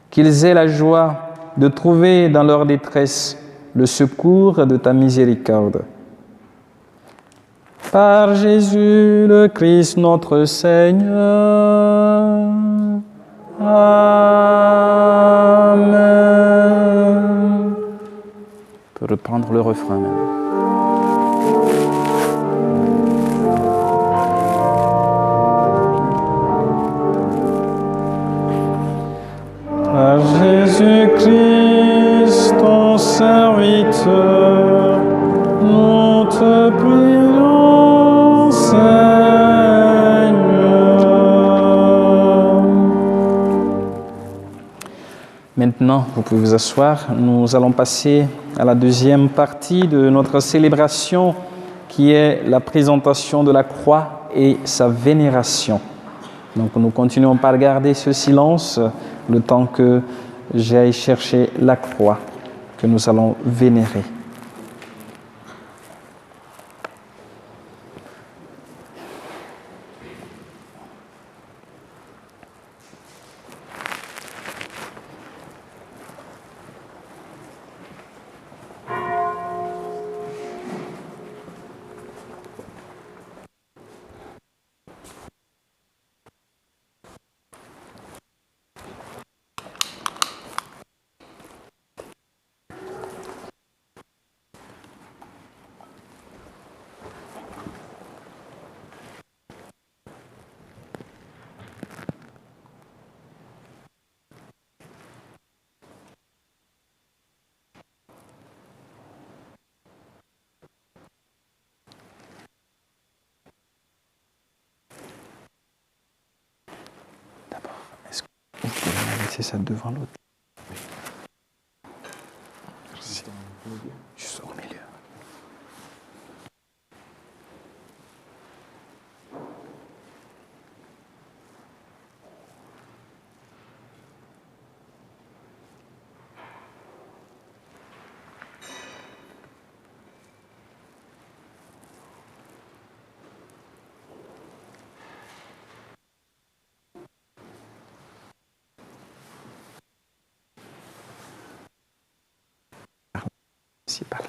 qu'ils aient la joie de trouver dans leur détresse le secours de ta miséricorde. Par Jésus le Christ notre Seigneur. Amen. On peut reprendre le refrain maintenant. Par Jésus-Christ, ton serviteur, nous te prions, Seigneur. Maintenant, vous pouvez vous asseoir. Nous allons passer à la deuxième partie de notre célébration, qui est la présentation de la croix et sa vénération. Donc nous continuons par garder ce silence le temps que j'aille chercher la croix que nous allons vénérer. Vous pouvez laisser ça devant l'autre. Merci. Juste au milieu. Principal.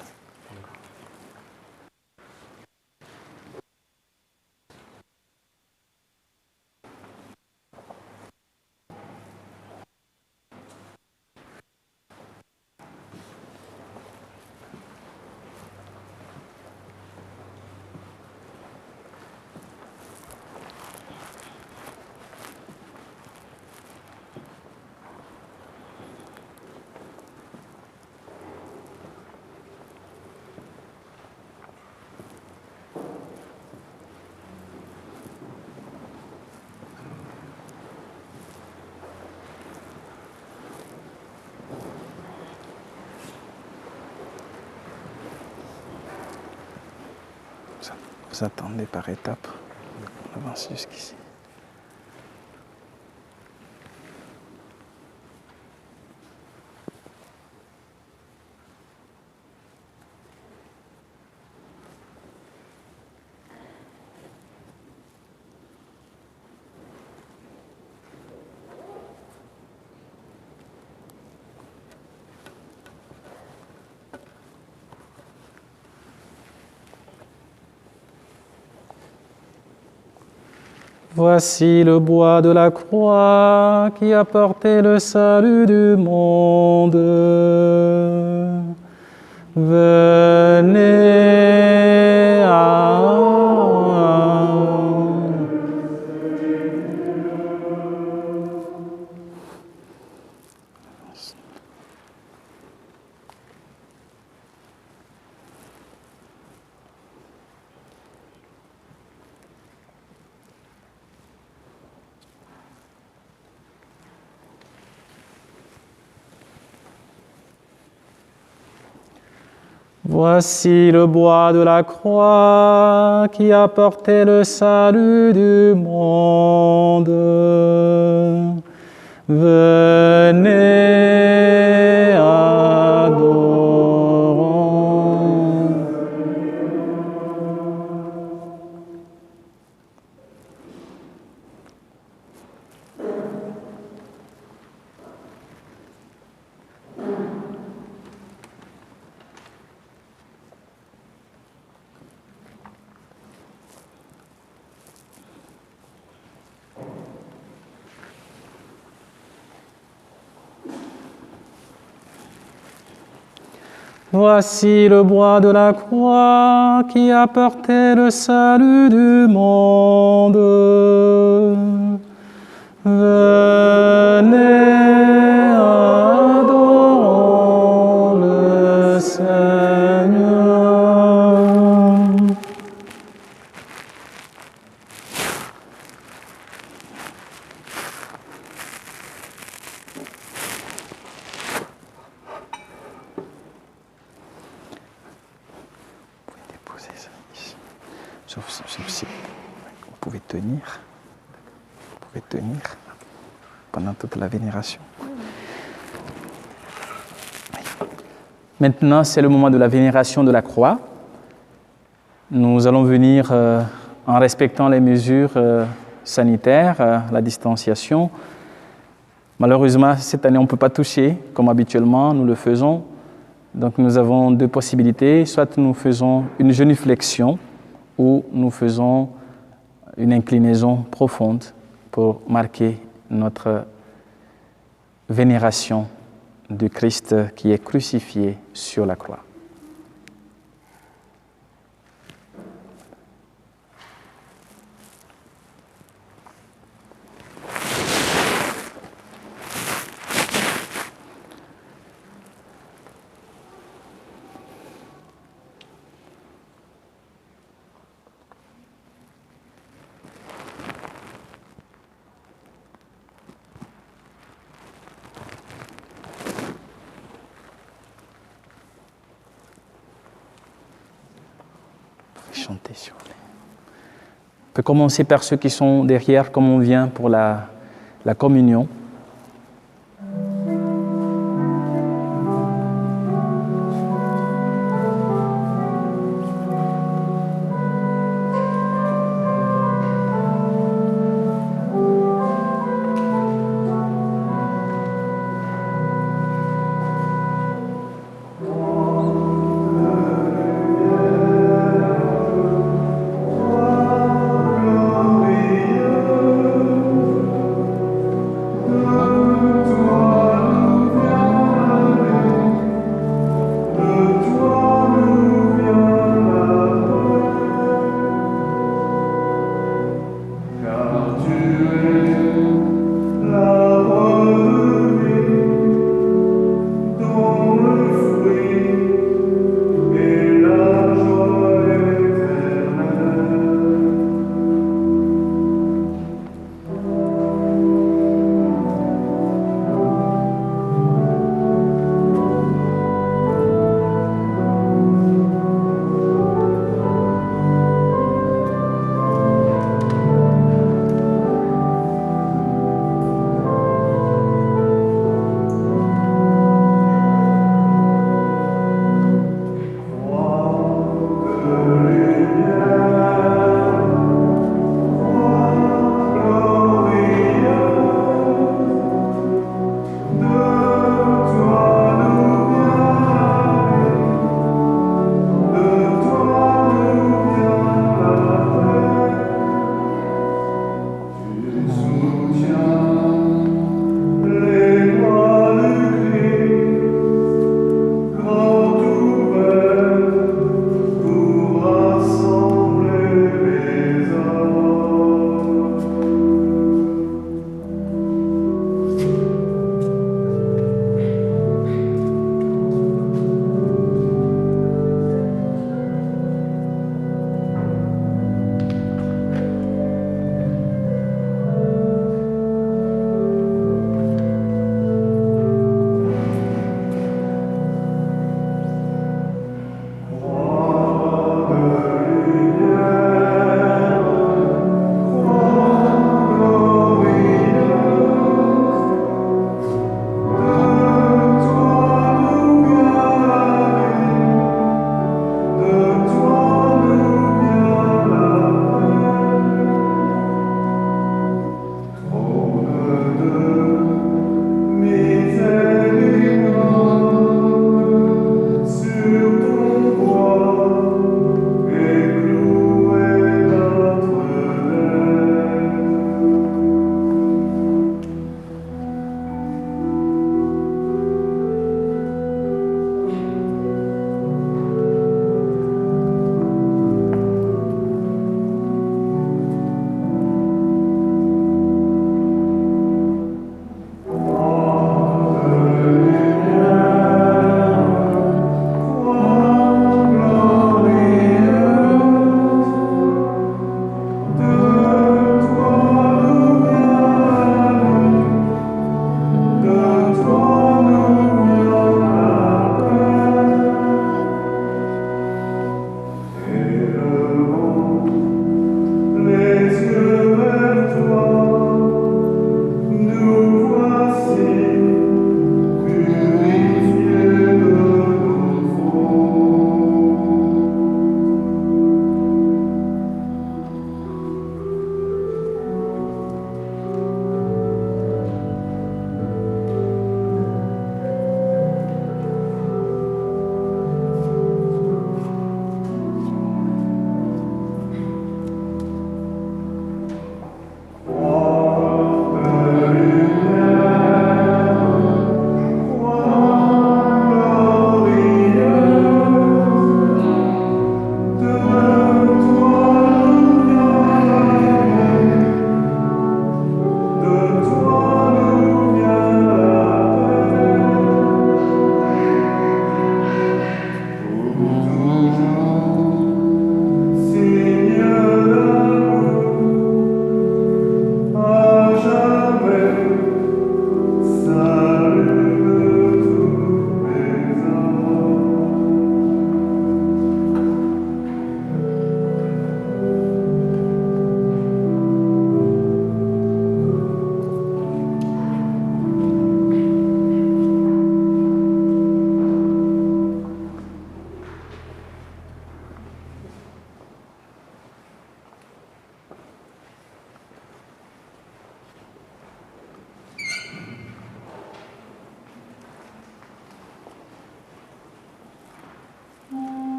Vous attendez par étapes. On avance jusqu'ici. Voici le bois de la croix qui a porté le salut du monde. Venez à Voici le bois de la croix qui a porté le salut du monde. Venez, adorons. Voici le bois de la croix qui a porté le salut du monde. Venez, adorons le Seigneur. Sauf si vous pouvez tenir pour pouvez tenir pendant toute la vénération. Maintenant, c'est le moment de la vénération de la croix. Nous allons venir en respectant les mesures sanitaires, la distanciation. Malheureusement, cette année, on ne peut pas toucher comme habituellement nous le faisons. Donc, nous avons deux possibilités. Soit nous faisons une genuflexion ou nous faisons une inclinaison profonde pour marquer notre vénération du Christ qui est crucifié sur la croix. Chanter sur les... On peut commencer par ceux qui sont derrière, comme on vient pour la communion. Gloria.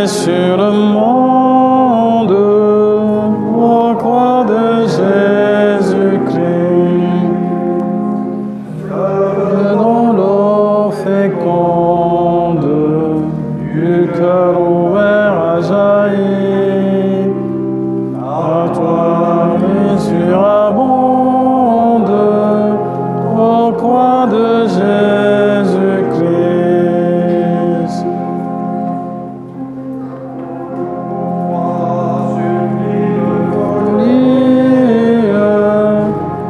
sur le monde, ô croix de Jésus-Christ, dans l'eau féconde du cœur ouvert à jaillir, à toi surabonde, ô croix de Jésus-Christ.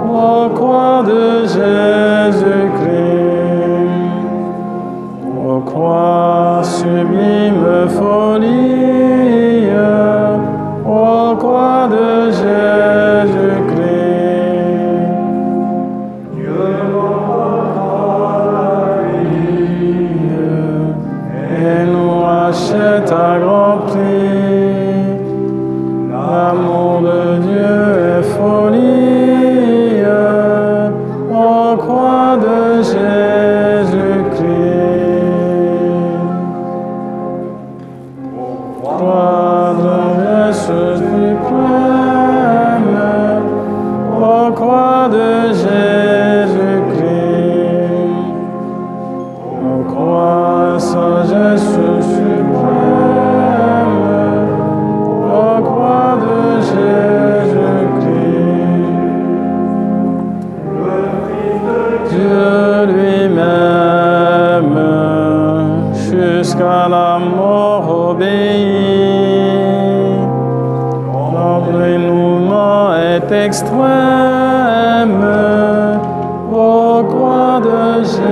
Ô croix de Jésus-Christ, ô croix sublime folie, ô croix de Jésus-Christ, Dieu et nous rachète à grand prix. L'amour de Dieu est folie, ô croix de Jésus-Christ. Croix de Jésus suprême, ô croix de Jésus-Christ. Ô croix sagesse suprême, ô croix de Jésus-Christ. Dieu lui-même jusqu'à la mort obéit. Son dénouement est extrême, ô croix de Jésus-Christ.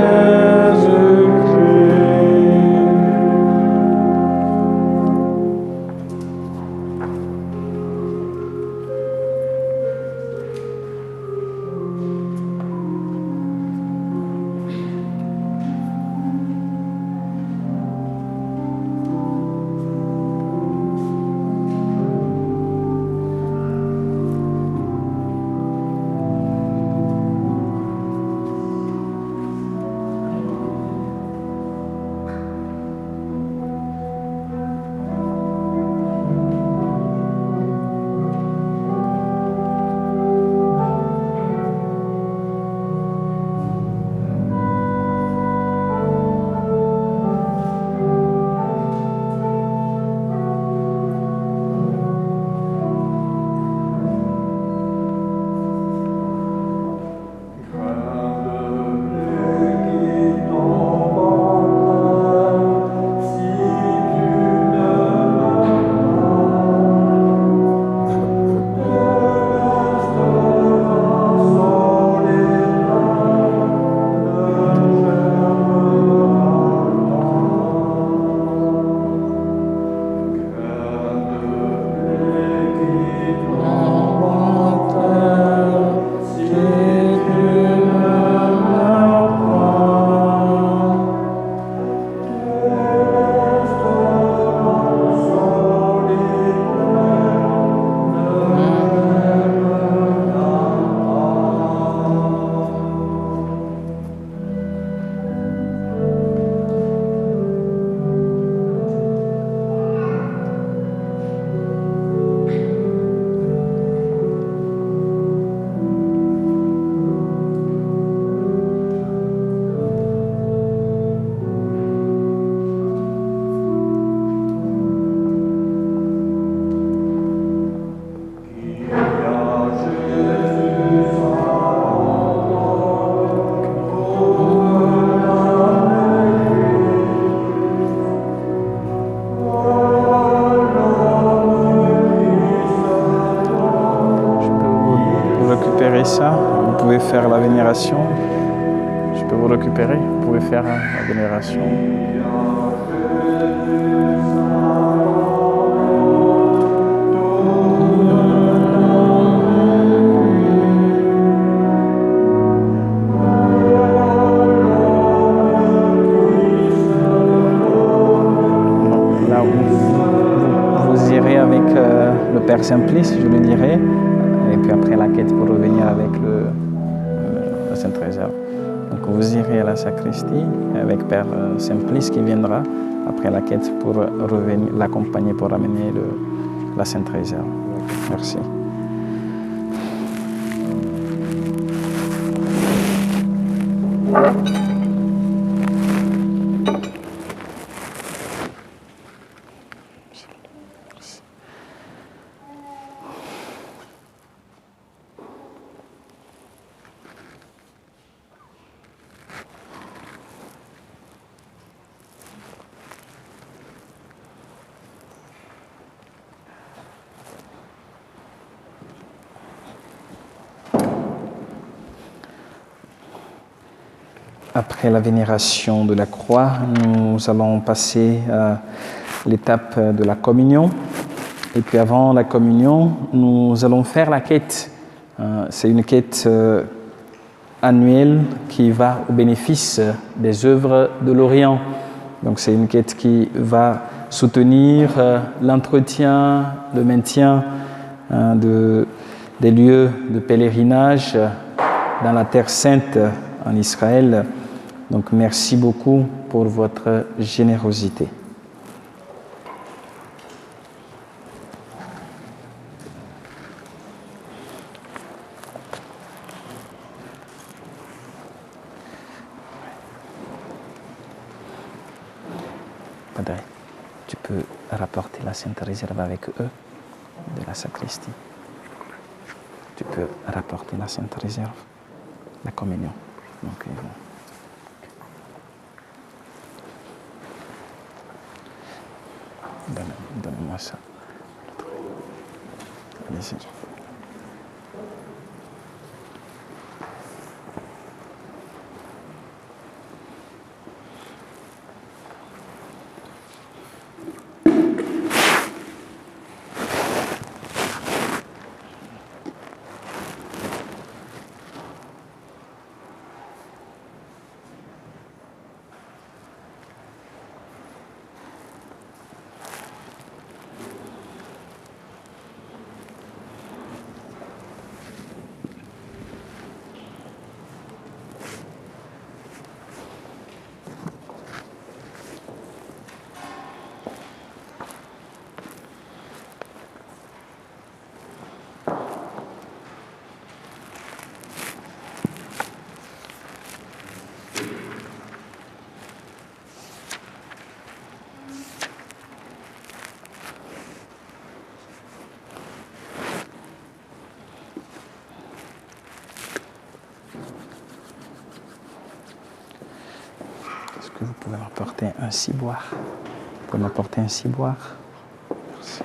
Ça, vous pouvez faire la vénération. Je peux vous récupérer. Vous pouvez faire la vénération. Là, vous irez avec le Père Simplice, je le dirai. Et puis après la quête pour revenir avec le Saint Trésor. Donc vous irez à la sacristie avec Père Simplice qui viendra après la quête pour l'accompagner pour ramener la Sainte Réserve. Merci. Après la vénération de la croix, nous allons passer à l'étape de la communion. Et puis avant la communion, nous allons faire la quête. C'est une quête annuelle qui va au bénéfice des œuvres de l'Orient. Donc c'est une quête qui va soutenir l'entretien, le maintien des lieux de pèlerinage dans la Terre Sainte en Israël. Donc merci beaucoup pour votre générosité. Padre, tu peux rapporter la Sainte Réserve avec eux de la sacristie. Tu peux rapporter la Sainte Réserve, la communion. Donc, ils vont. Donne-moi ça. Allez-y. Est-ce que vous pouvez m'apporter un ciboire? Vous pouvez m'apporter un ciboire? Merci.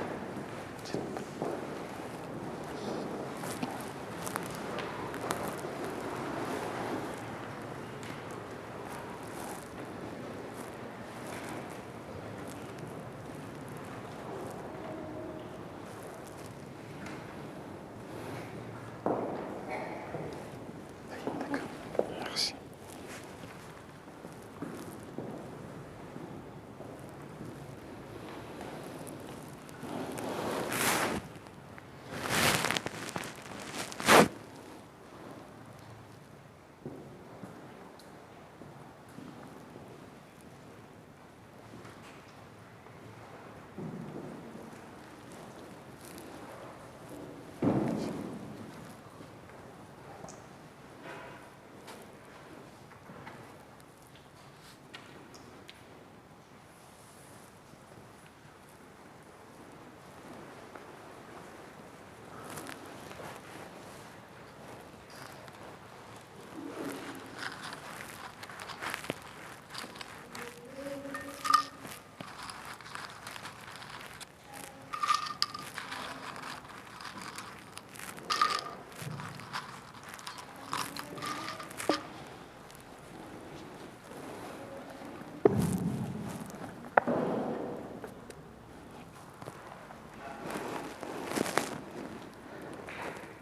D'accord. Merci.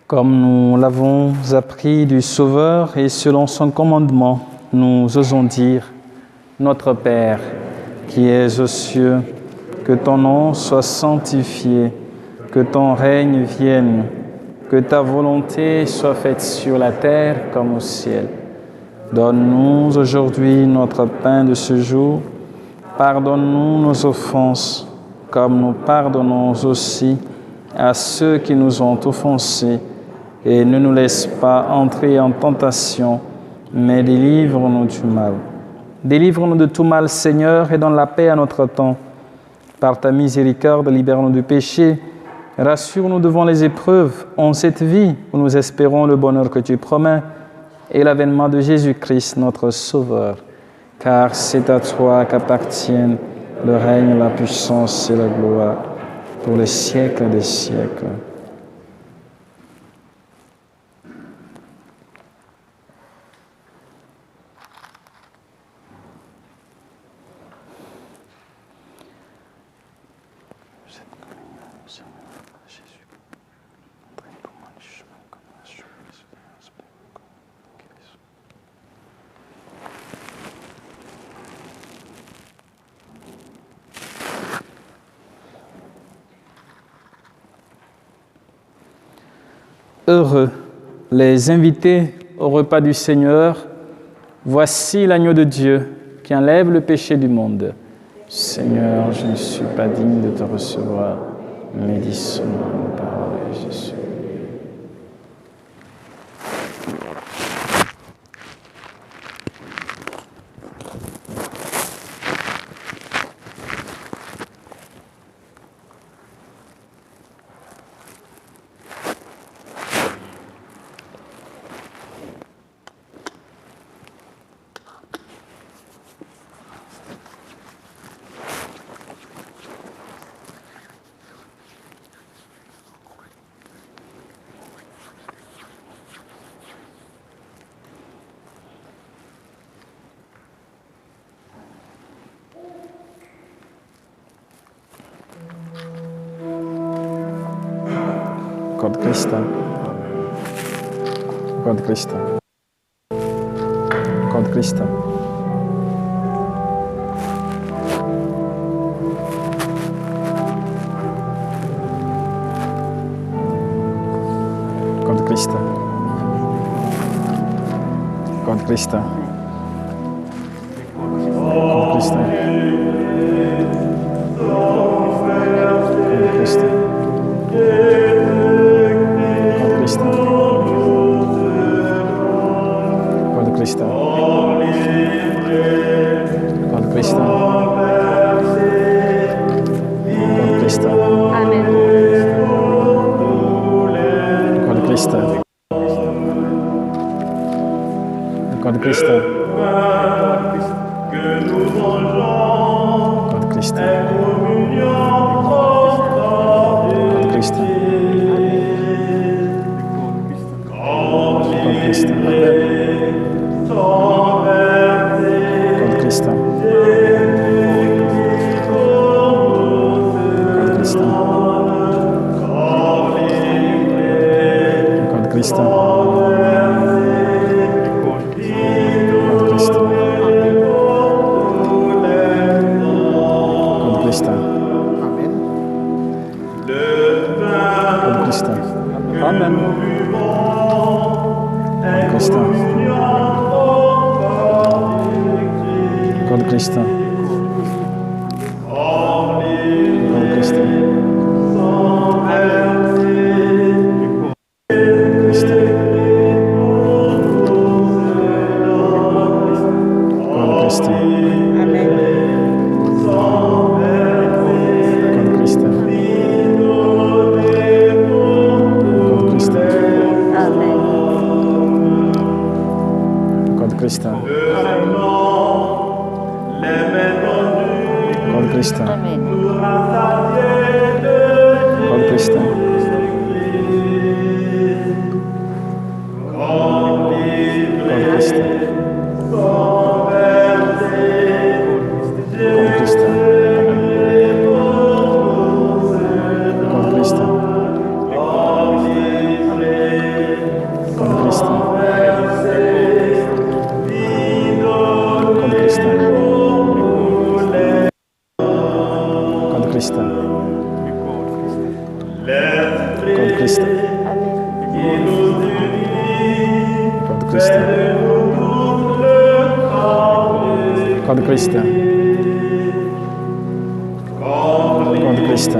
Comme nous l'avons appris du Sauveur et selon son commandement, nous osons dire « Notre Père, qui es aux cieux, que ton nom soit sanctifié, que ton règne vienne, que ta volonté soit faite sur la terre comme au ciel. Donne-nous aujourd'hui notre pain de ce jour. Pardonne-nous nos offenses, comme nous pardonnons aussi à ceux qui nous ont offensés. Et ne nous laisse pas entrer en tentation, mais délivre-nous du mal. Délivre-nous de tout mal, Seigneur, et donne la paix à notre temps. Par ta miséricorde, libère-nous du péché. Rassure-nous devant les épreuves en cette vie où nous espérons le bonheur que tu promets et l'avènement de Jésus-Christ, notre Sauveur. Car c'est à toi qu'appartiennent le règne, la puissance et la gloire pour les siècles des siècles. Heureux les invités au repas du Seigneur. Voici l'agneau de Dieu qui enlève le péché du monde. Seigneur, je ne suis pas digne de te recevoir, mais dis seulement une parole et je suis. Cor de Cristo. Cor de Cristo. Cor de Cristo. Cor de Cristo. Cor de Cristo. Cor de Cristo. Cristo. Cor de Cristo. Cor de Cristo. Amen. Cor de Cristo. Cor de Cristo. Cor de Cristo. Cor de Cristo. Cor de Cristo. Cristo. Cor de Cristo. Amen. Cor de Cristo. Amen. Cor de Cristo. Cor de Cristo. Cor de Cristo. Cristo. Cor de Cristo. Amen. Cor de Cristo. Cor de Cristo. Cristo. Corps de Christ. Corps de Christ.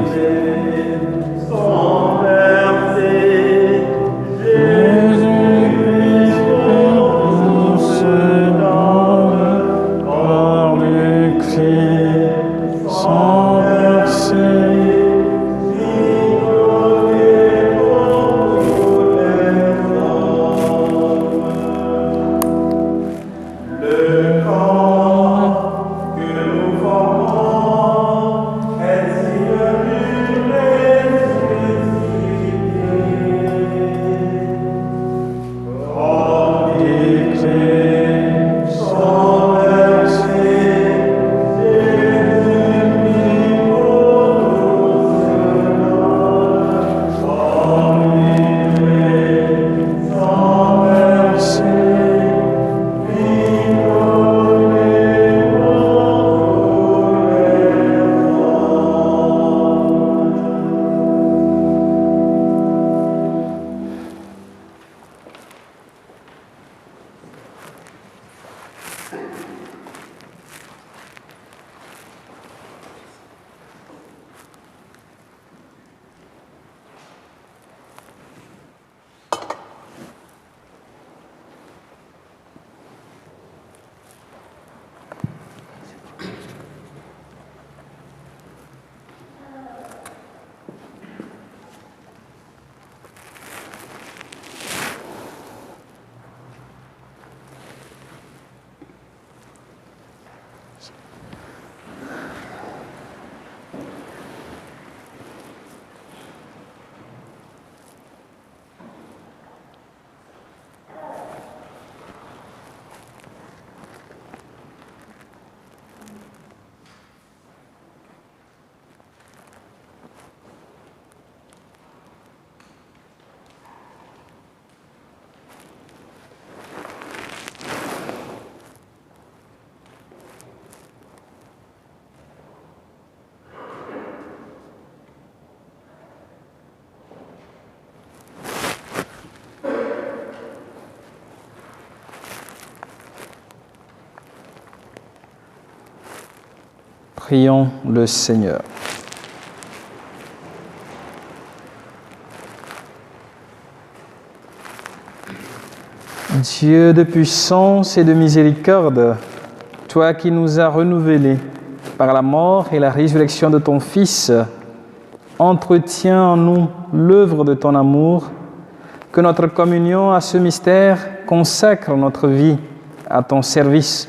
Prions le Seigneur. Dieu de puissance et de miséricorde, toi qui nous as renouvelés par la mort et la résurrection de ton Fils, entretiens en nous l'œuvre de ton amour, que notre communion à ce mystère consacre notre vie à ton service.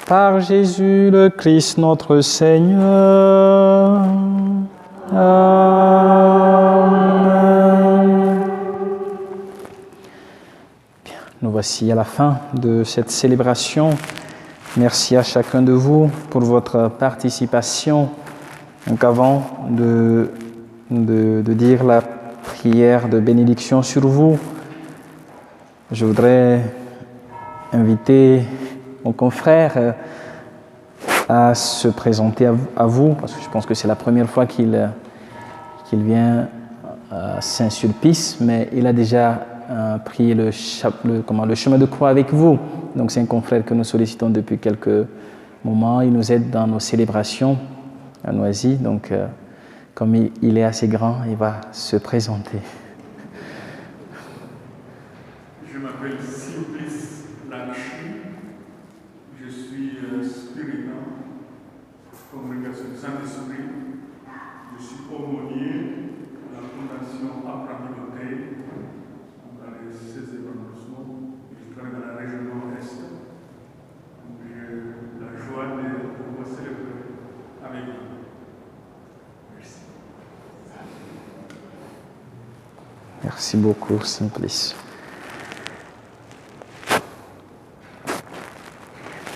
Par Jésus le Christ notre Seigneur. Amen. Bien, nous voici à la fin de cette célébration. Merci à chacun de vous pour votre participation. Donc avant de dire la prière de bénédiction sur vous, je voudrais inviter mon confrère à se présenter à vous, parce que je pense que c'est la première fois qu'il vient à Saint-Sulpice, mais il a déjà pris le chemin de croix avec vous. Donc c'est un confrère que nous sollicitons depuis quelques moments. Il nous aide dans nos célébrations à Noisy. Donc comme il est assez grand, il va se présenter. Je m'appelle Simplice Lakshi. Je suis spiritant, congrégation du Saint-Esprit. Je suis aumônier de la Fondation Apprenti dans les 16e arrondissement. Je travaille dans la région Nord-Est. J'ai la joie de pouvoir célébrer avec vous. Merci. Merci beaucoup, Simplice.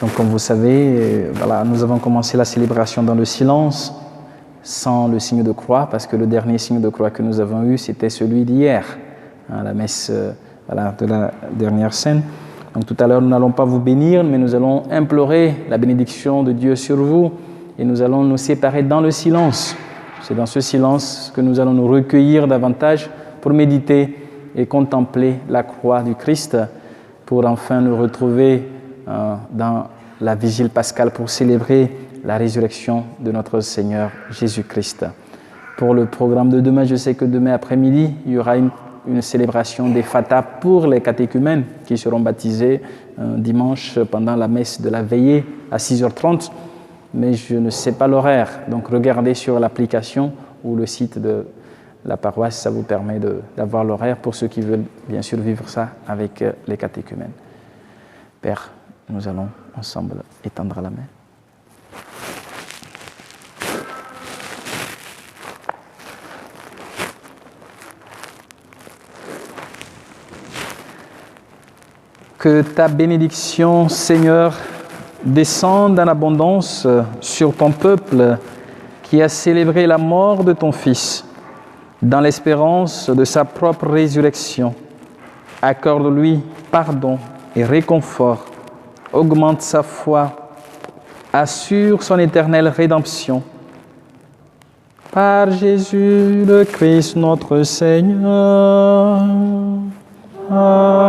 Donc, comme vous savez, voilà, nous avons commencé la célébration dans le silence, sans le signe de croix, parce que le dernier signe de croix que nous avons eu, c'était celui d'hier, à la messe de la dernière scène. Donc, tout à l'heure, nous n'allons pas vous bénir, mais nous allons implorer la bénédiction de Dieu sur vous, et nous allons nous séparer dans le silence. C'est dans ce silence que nous allons nous recueillir davantage pour méditer et contempler la croix du Christ, pour enfin nous retrouver dans la vigile pascale pour célébrer la résurrection de notre Seigneur Jésus-Christ. Pour le programme de demain, je sais que demain après-midi, il y aura une célébration des Fata pour les catéchumènes qui seront baptisés dimanche pendant la messe de la veillée à 6h30. Mais je ne sais pas l'horaire, donc regardez sur l'application ou le site de la paroisse, ça vous permet d'avoir l'horaire pour ceux qui veulent bien sûr vivre ça avec les catéchumènes. Père, nous allons ensemble étendre la main. Que ta bénédiction, Seigneur, descende en abondance sur ton peuple qui a célébré la mort de ton Fils dans l'espérance de sa propre résurrection. Accorde-lui pardon et réconfort, augmente sa foi, assure son éternelle rédemption. Par Jésus le Christ notre Seigneur. Amen.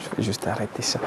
Je vais juste arrêter ça.